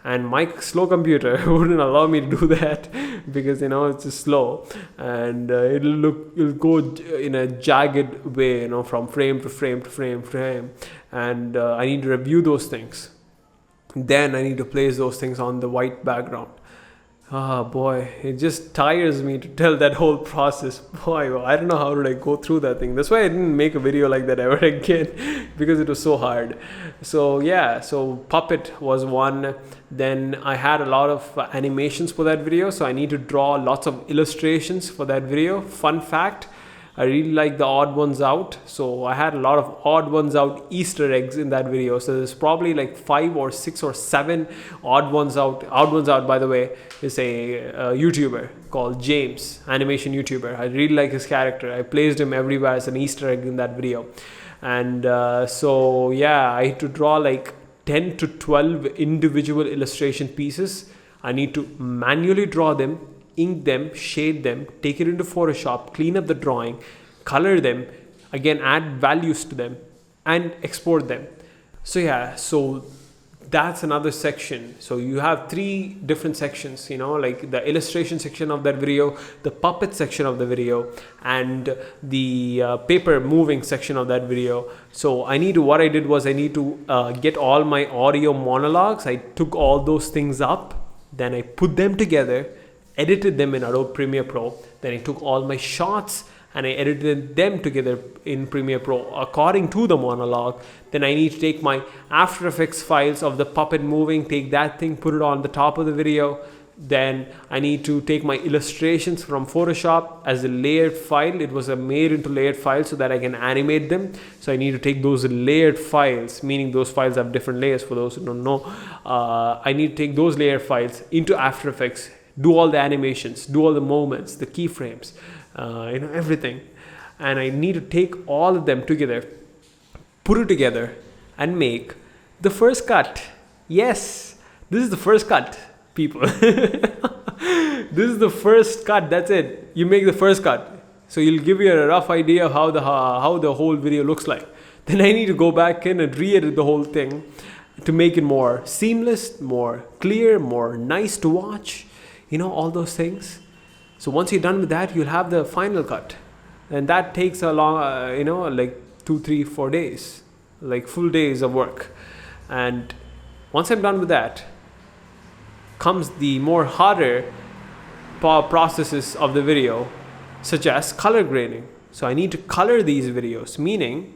And my slow computer wouldn't allow me to do that because, it's just slow, and it'll go in a jagged way, from frame to frame to frame to frame. And I need to review those things. Then I need to place those things on the white background. Oh boy, it just tires me to tell that whole process. Boy, I don't know how did I go through that thing. That's why I didn't make a video like that ever again, because it was so hard. So yeah, so Puppet was one. Then I had a lot of animations for that video, so I need to draw lots of illustrations for that video. Fun fact, I really like the odd ones out, so I had a lot of odd ones out Easter eggs in that video. So there's probably like 5 or 6 or 7 odd ones out. Odd ones out, by the way, is a YouTuber called James, animation YouTuber. I really like his character. I placed him everywhere as an Easter egg in that video. And so yeah, I had to draw like 10 to 12 individual illustration pieces. I need to manually draw them, ink them, shade them, take it into Photoshop, clean up the drawing, color them, again add values to them, and export them. So yeah, so that's another section. So you have 3 different sections, like the illustration section of that video, the puppet section of the video, and the paper moving section of that video. So what I did was I need to get all my audio monologues. I took all those things up, then I put them together, edited them in Adobe Premiere Pro. Then I took all my shots and I edited them together in Premiere Pro according to the monologue. Then I need to take my After Effects files of the puppet moving, take that thing, put it on the top of the video. Then I need to take my illustrations from Photoshop as a layered file. It was made into layered files so that I can animate them. So I need to take those layered files, meaning those files have different layers for those who don't know. I need to take those layered files into After Effects, do all the animations, do all the moments, the keyframes, everything. And I need to take all of them together, put it together, and make the first cut. Yes, this is the first cut, people. This is the first cut. That's it. You make the first cut. So you'll give you a rough idea of how the whole video looks like. Then I need to go back in and re-edit the whole thing to make it more seamless, more clear, more nice to watch. All those things. So once you're done with that, you'll have the final cut, and that takes a long, like 2, 3, 4 days, like full days of work. And once I'm done with that, comes the more harder processes of the video, such as color grading. So I need to color these videos, meaning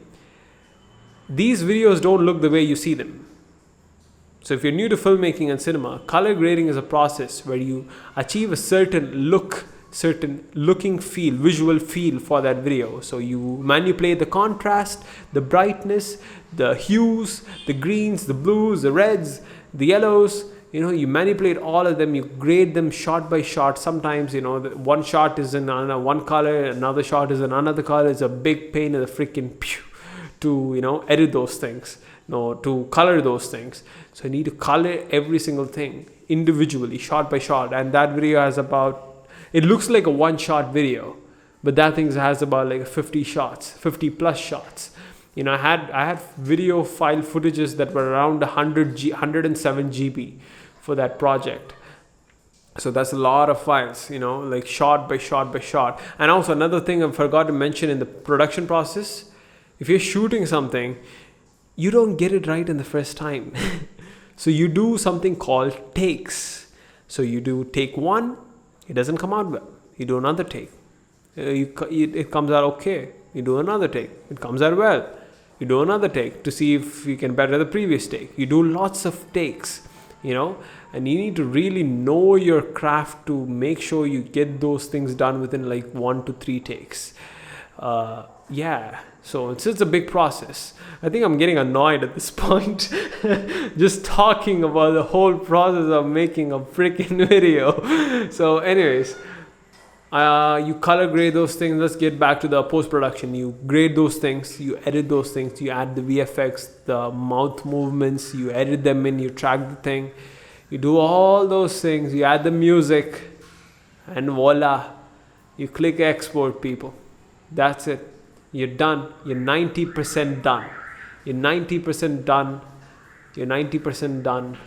these videos don't look the way you see them. So if you're new to filmmaking and cinema, color grading is a process where you achieve a certain look, certain looking feel, visual feel for that video. So you manipulate the contrast, the brightness, the hues, the greens, the blues, the reds, the yellows. You manipulate all of them, you grade them shot by shot. Sometimes, one shot is in one color, another shot is in another color. It's a big pain in the freaking to, edit those things. To color those things. So I need to color every single thing individually, shot by shot. And that video has it looks like a 1-shot video, but that thing has about like 50 shots, 50 plus shots. I had video file footages that were around 107 GB for that project. So that's a lot of files, like shot by shot by shot. And also another thing I forgot to mention in the production process, if you're shooting something, you don't get it right in the first time. So you do something called takes. So you do take one, it doesn't come out well. You do another take. It comes out okay. You do another take. It comes out well. You do another take to see if you can better the previous take. You do lots of takes, and you need to really know your craft to make sure you get those things done within like 1 to 3 takes. So it's a big process. I think I'm getting annoyed at this point just talking about the whole process of making a freaking video. So anyways, you color grade those things. Let's get back to the post-production. You grade those things, you edit those things, you add the VFX, the mouth movements, you edit them in, you track the thing, you do all those things, you add the music, and voila, you click export, people. That's it. You're done. You're 90% done. You're 90% done. You're 90% done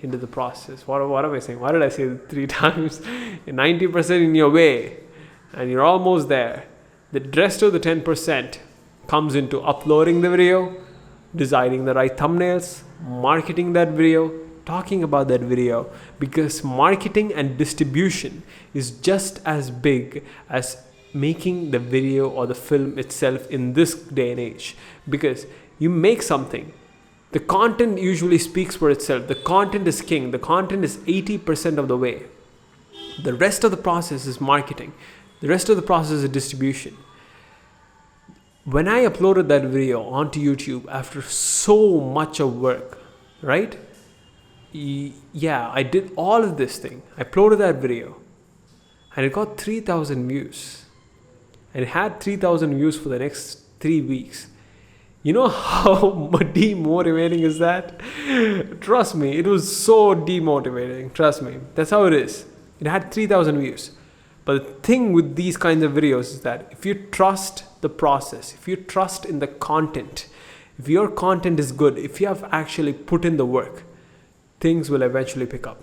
into the process. What am I saying? Why did I say it 3 times? You're 90% in your way, and you're almost there. The rest of the 10% comes into uploading the video, designing the right thumbnails, marketing that video, talking about that video, because marketing and distribution is just as big as making the video or the film itself in this day and age. Because you make something, the content usually speaks for itself. The content is king. The content is 80% of the way. The rest of the process is marketing. The rest of the process is distribution. When I uploaded that video onto YouTube after so much of work, right? I did all of this thing. I uploaded that video and it got 3,000 views. And it had 3,000 views for the next 3 weeks. You know how demotivating is that? Trust me, it was so demotivating. Trust me, that's how it is. It had 3,000 views. But the thing with these kinds of videos is that if you trust the process, if you trust in the content, if your content is good, if you have actually put in the work, things will eventually pick up.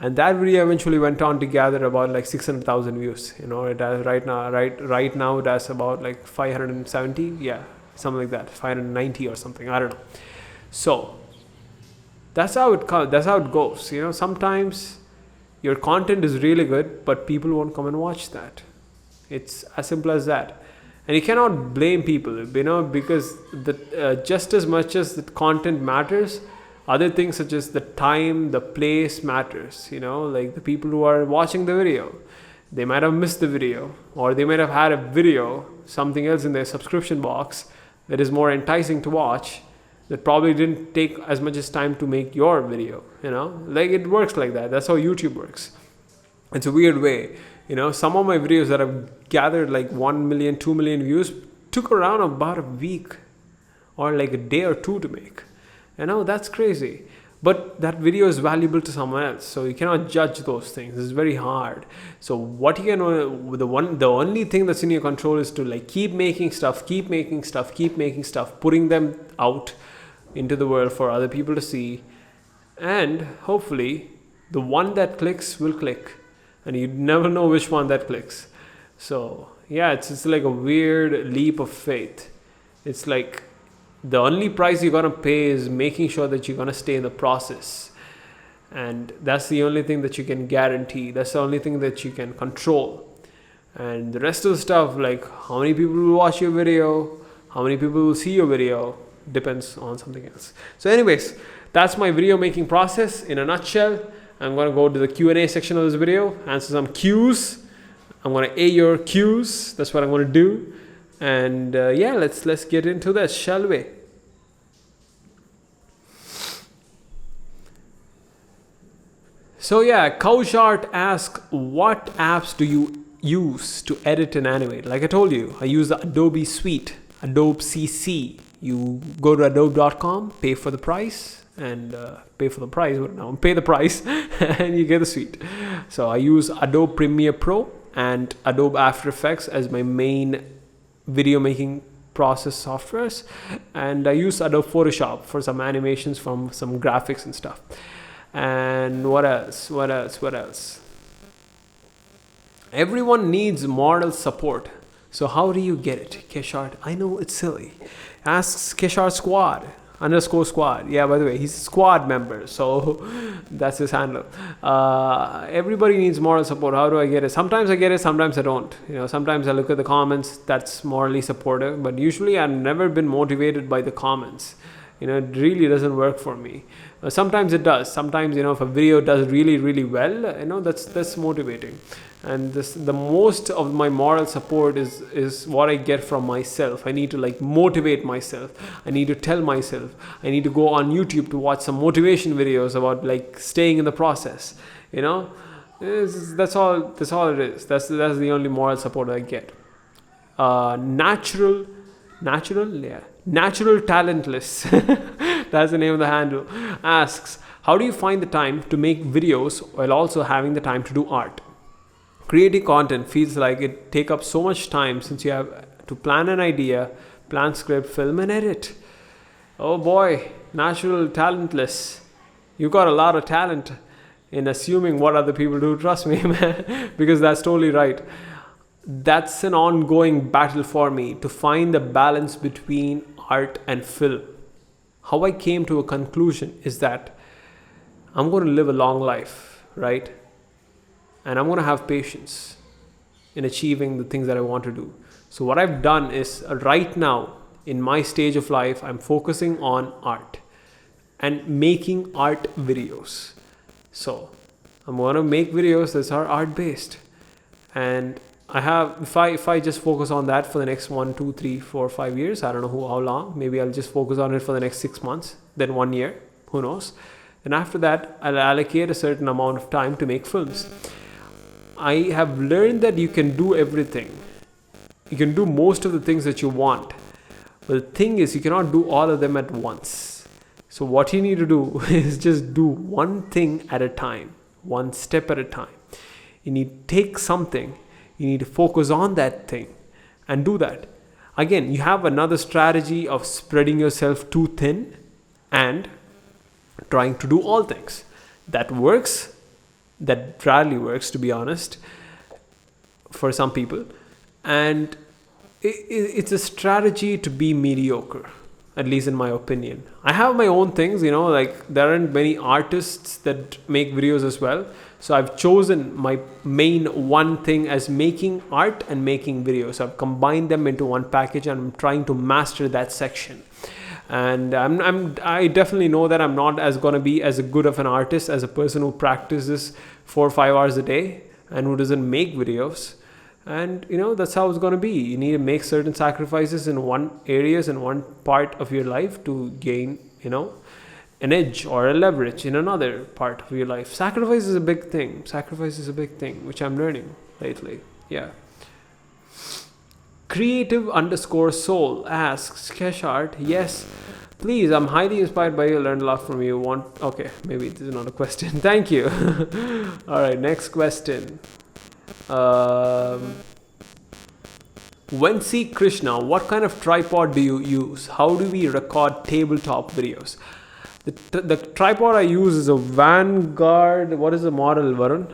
And that video eventually went on to gather about like 600,000 views. It has right now it has about like 570, something like that, 590 or something. I don't know. So that's how it goes. Sometimes your content is really good, but people won't come and watch that. It's as simple as that. And you cannot blame people, because just as much as the content matters, other things such as the time, the place matters. Like the people who are watching the video, they might have missed the video, or they might have had a video, something else in their subscription box that is more enticing to watch, that probably didn't take as much as time to make your video. Like it works like that. That's how YouTube works. It's a weird way. Some of my videos that have gathered like 1 million, 2 million views took around about a week or like a day or two to make. That's crazy. But that video is valuable to someone else, so you cannot judge those things. It's very hard. So what you can the only thing that's in your control is to like keep making stuff, putting them out into the world for other people to see, and hopefully the one that clicks will click, and you never know which one that clicks. So it's like a weird leap of faith. It's like the only price you're gonna pay is making sure that you're gonna stay in the process, and that's the only thing that you can guarantee. That's the only thing that you can control. And the rest of the stuff, like how many people will watch your video, how many people will see your video, depends on something else. So anyways, that's my video making process in a nutshell. I'm gonna go to the Q&A section of this video, answer some Qs. I'm gonna A your Qs. That's what I'm gonna do. And let's get into this, shall we? So Couchart asks, what apps do you use to edit and animate? Like I told you, I use the Adobe Suite, Adobe CC. You go to adobe.com, pay the price, and pay the price, and you get the suite. So I use Adobe Premiere Pro and Adobe After Effects as my main video making process softwares, and I use Adobe Photoshop for some animations from some graphics and stuff. And what else? Everyone needs model support, so how do you get it? Keshart, I know it's silly. Asks Keshart Squad, underscore squad. Yeah, by the way, he's a squad member, so that's his handle. Everybody needs moral support. How do I get it? Sometimes I get it, sometimes I don't. Sometimes I look at the comments, that's morally supportive, but usually I've never been motivated by the comments. It really doesn't work for me. Sometimes it does. Sometimes, if a video does really, really well, that's motivating. And the most of my moral support is what I get from myself. I need to motivate myself. I need to tell myself. I need to go on YouTube to watch some motivation videos about staying in the process. That's all it is. That's the only moral support I get. Natural talentless, that's the name of the handle, asks, how do you find the time to make videos while also having the time to do art? Creating content feels like it takes up so much time, since you have to plan an idea, plan script, film and edit. Oh boy, natural talentless. You got a lot of talent in assuming what other people do, trust me, man, because that's totally right. That's an ongoing battle for me, to find the balance between art and film. How I came to a conclusion is that I'm going to live a long life, right? And I'm going to have patience in achieving the things that I want to do. So what I've done is, right now in my stage of life, I'm focusing on art and making art videos. So I'm going to make videos that are art based, and if I just focus on that for the next 1, 2, 3, 4, 5 years, I don't know how long, maybe I'll just focus on it for the next 6 months, then 1 year, who knows. And after that, I'll allocate a certain amount of time to make films. I have learned that you can do everything. You can do most of the things that you want. But the thing is, you cannot do all of them at once. So what you need to do is just do one thing at a time, one step at a time. You need to take something, you need to focus on that thing and do that. Again, you have another strategy of spreading yourself too thin and trying to do all things. That works. That rarely works, to be honest, for some people. And it's a strategy to be mediocre, at least in my opinion. I have my own things, there aren't many artists that make videos as well. So I've chosen my main one thing as making art and making videos. I've combined them into one package, and I'm trying to master that section. And I definitely know that I'm not going to be as good of an artist as a person who practices 4 or 5 hours a day and who doesn't make videos. And that's how it's going to be. You need to make certain sacrifices in one part of your life to gain an edge or a leverage in another part of your life. Sacrifice is a big thing, which I'm learning lately. Yeah. Kreativ_soul asks, Keshart, yes, please, I'm highly inspired by you, learned a lot from you. Okay, maybe this is not a question. Thank you. All right, next question. Wensi Krishna, what kind of tripod do you use? How do we record tabletop videos? The tripod I use is a Vanguard. What is the model, Varun?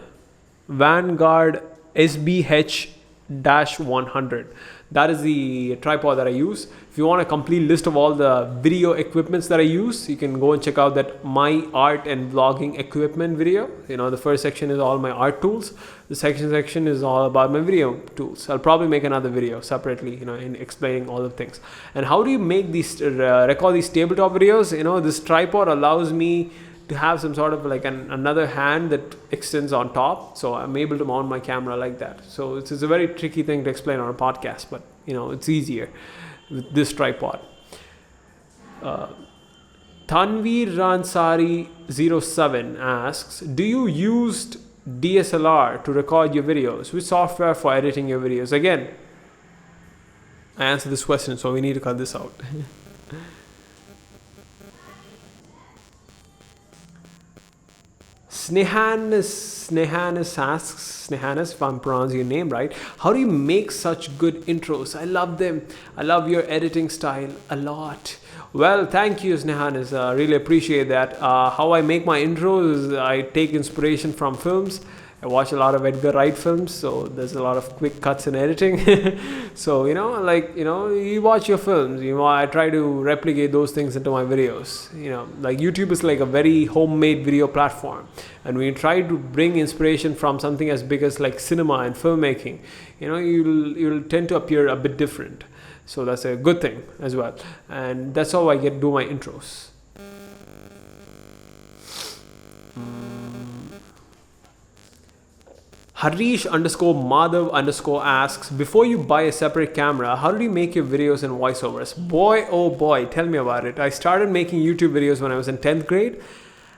Vanguard SBH-100. That is the tripod that I use. If you want a complete list of all the video equipments that I use, you can go and check out that my art and vlogging equipment video. The first section is all my art tools. The second section is all about my video tools. I'll probably make another video separately, in explaining all the things. And how do you make these, record these tabletop videos? This tripod allows me to have some sort of another hand that extends on top, so I'm able to mount my camera like that. So it's a very tricky thing to explain on a podcast, but it's easier with this tripod. Tanveer Ransari 07 asks, do you use DSLR to record your videos? Which software for editing your videos? Again, I answered this question, so we need to cut this out. Snehanis asks, Snehanis, if I'm pronouncing your name right, how do you make such good intros? I love them. I love your editing style a lot. Well, thank you, Snehanis. Really appreciate that. How I make my intros is I take inspiration from films. I I watch a lot of Edgar Wright films, so there's a lot of quick cuts in editing. So you watch your films. I try to replicate those things into my videos. Like YouTube is like a very homemade video platform, and when you try to bring inspiration from something as big as like cinema and filmmaking, you'll tend to appear a bit different. So that's a good thing as well, and that's how I do my intros. Harish _ Madhav _ asks, before you buy a separate camera, how did you make your videos and voiceovers? Boy, oh boy, tell me about it. I started making YouTube videos when I was in 10th grade,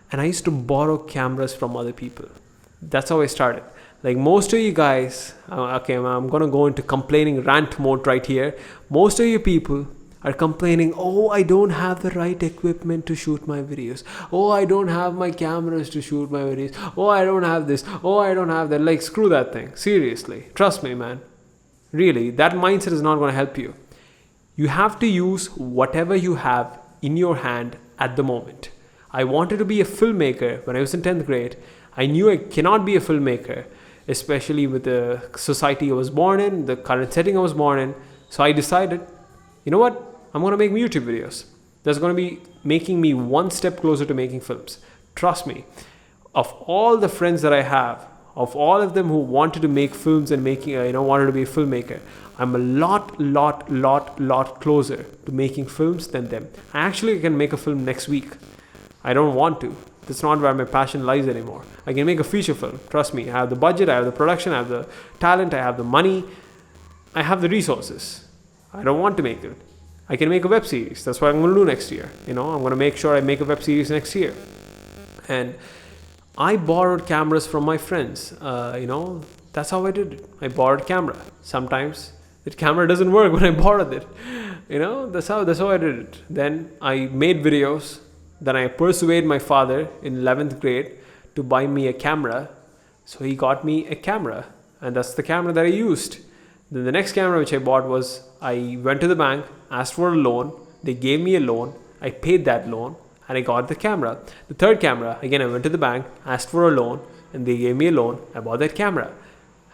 and I used to borrow cameras from other people. That's how I started. Like most of you guys, okay, I'm going to go into complaining rant mode right here. Most of you people are complaining, oh, I don't have the right equipment to shoot my videos. Oh, I don't have my cameras to shoot my videos. Oh, I don't have this. Oh, I don't have that. Like, screw that thing. Seriously. Trust me, man. Really, that mindset is not going to help you. You have to use whatever you have in your hand at the moment. I wanted to be a filmmaker when I was in 10th grade. I knew I cannot be a filmmaker, especially with the society I was born in, the current setting I was born in. So I decided, you know what? I'm going to make YouTube videos. That's going to be making me one step closer to making films. Trust me. Of all the friends that I have, of all of them who wanted to make films and wanted to be a filmmaker, I'm a lot closer to making films than them. I actually can make a film next week. I don't want to. That's not where my passion lies anymore. I can make a feature film. Trust me. I have the budget, I have the production, I have the talent, I have the money, I have the resources. I don't want to make it. I can make a web series. That's what I'm going to do next year. I'm going to make sure I make a web series next year. And I borrowed cameras from my friends. That's how I did it. I borrowed camera. Sometimes the camera doesn't work when I borrowed it. That's how I did it. Then I made videos. Then I persuaded my father in 11th grade to buy me a camera. So he got me a camera. And that's the camera that I used. Then the next camera which I bought was, I went to the bank, asked for a loan. They gave me a loan. I paid that loan and I got the camera. The third camera, again, I went to the bank, asked for a loan, and they gave me a loan. I bought that camera.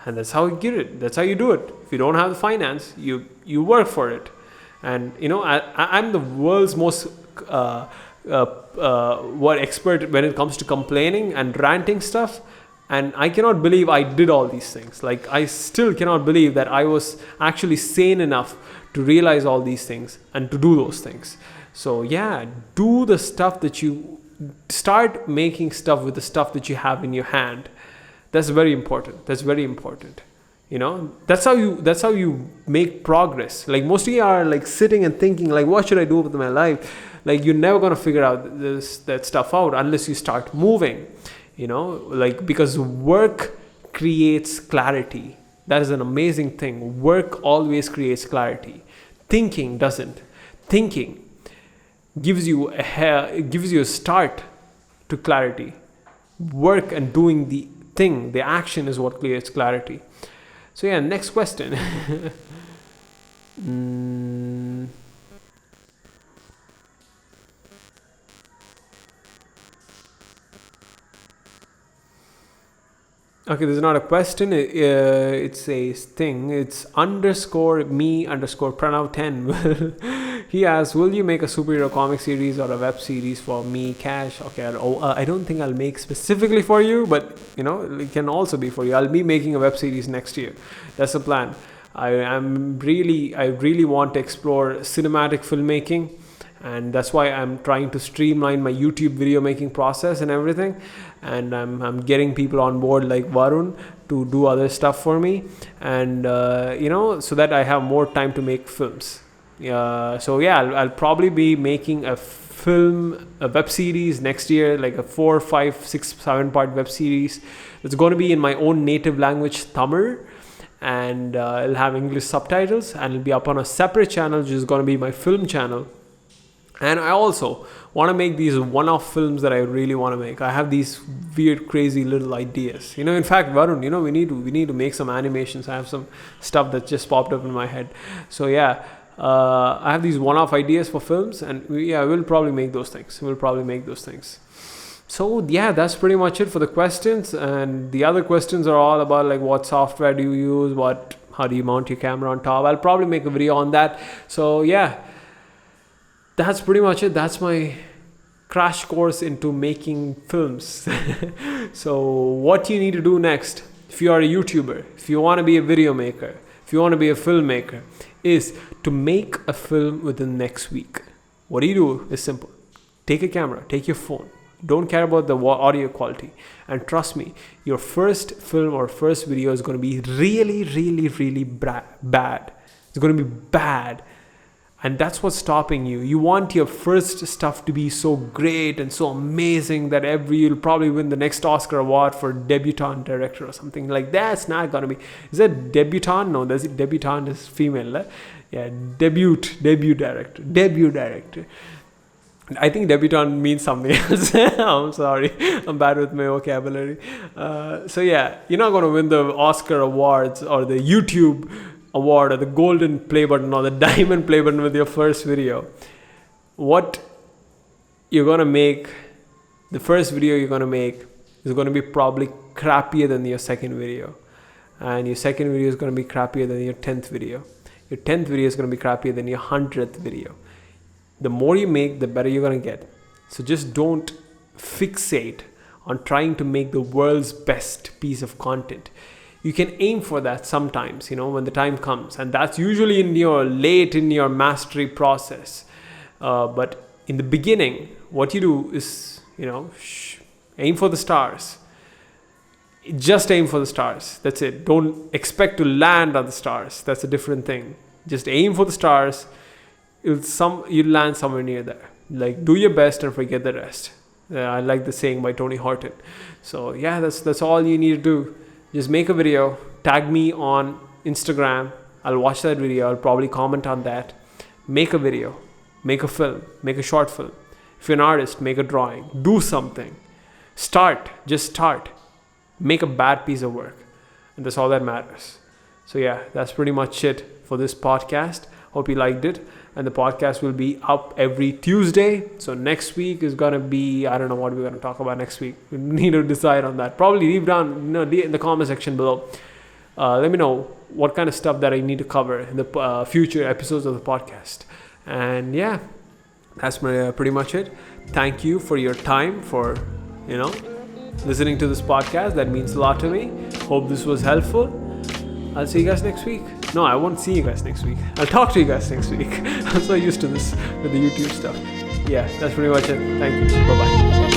And that's how you get it. That's how you do it. If you don't have the finance, you work for it. And, I'm the world's most expert when it comes to complaining and ranting stuff. And I cannot believe I did all these things. Like, I still cannot believe that I was actually sane enough to realize all these things and to do those things. So yeah, do the stuff that you start making stuff with the stuff that you have in your hand. That's very important. That's very important. That's how you make progress. Like, most of you are like sitting and thinking like, what should I do with my life? Like, you're never going to figure out that stuff out unless you start moving. Because work creates clarity. That is an amazing thing. Work always creates clarity. Thinking doesn't. Thinking gives you a start to clarity. Work and doing the thing, the action, is what creates clarity. So yeah, next question. Okay, this is not a question. It's a thing. It's _me_Pranav10. He asks, will you make a superhero comic series or a web series for me, Cash? Okay, I don't think I'll make specifically for you, but it can also be for you. I'll be making a web series next year. That's the plan. I really want to explore cinematic filmmaking. And that's why I'm trying to streamline my YouTube video making process and everything. And I'm getting people on board like Varun to do other stuff for me. And, so that I have more time to make films. I'll probably be making a web series next year, like a 4, 5, 6, 7-part web series. It's going to be in my own native language, Tamil. And it'll have English subtitles. And it'll be up on a separate channel, which is going to be my film channel. And I also want to make these one-off films that I really want to make. I have these weird, crazy little ideas. In fact, Varun, we need to make some animations. I have some stuff that just popped up in my head. So yeah, I have these one-off ideas for films, and we'll probably make those things. So yeah, that's pretty much it for the questions. And the other questions are all about like what software do you use, how do you mount your camera on top. I'll probably make a video on that. So yeah, that's pretty much it. That's my crash course into making films. So what you need to do next, if you are a YouTuber, if you want to be a video maker, if you want to be a filmmaker, is to make a film within next week. What do you do is simple. Take a camera, take your phone. Don't care about the audio quality. And trust me, your first film or first video is going to be really, really, really bad. It's going to be bad. And that's what's stopping you. You want your first stuff to be so great and so amazing that you'll probably win the next Oscar award for debutante director or something like that. It's not gonna be. Is that debutante? No, debutante is female. Yeah, debut director. I think debutante means something else. I'm sorry, I'm bad with my vocabulary. So yeah, you're not gonna win the Oscar awards or the YouTube award or the golden play button or the diamond play button with your first video. What you're gonna make, the first video you're gonna make is gonna be probably crappier than your second video, and your second video is gonna be crappier than your 10th video. Your 10th video is gonna be crappier than your 100th video. The more you make, the better you're gonna get. So just don't fixate on trying to make the world's best piece of content. You can aim for that sometimes, when the time comes, and that's usually late in your mastery process. But in the beginning, what you do is, aim for the stars. Just aim for the stars. That's it. Don't expect to land on the stars. That's a different thing. Just aim for the stars. You'll land somewhere near there. Like, do your best and forget the rest. I like the saying by Tony Horton. So yeah, that's all you need to do. Just make a video, tag me on Instagram. I'll watch that video. I'll probably comment on that. Make a video, make a film, make a short film. If you're an artist, make a drawing. Do something. Just start. Make a bad piece of work. And that's all that matters. So yeah, that's pretty much it for this podcast. Hope you liked it. And the podcast will be up every Tuesday. So next week is going to be, I don't know what we're going to talk about next week. We need to decide on that. Probably leave down in the comment section below. Let me know what kind of stuff that I need to cover in the future episodes of the podcast. And yeah, that's pretty much it. Thank you for your time, for, listening to this podcast. That means a lot to me. Hope this was helpful. I'll see you guys next week. No, I won't see you guys next week. I'll talk to you guys next week. I'm so used to this with the YouTube stuff. Yeah, that's pretty much it. Thank you. Bye-bye.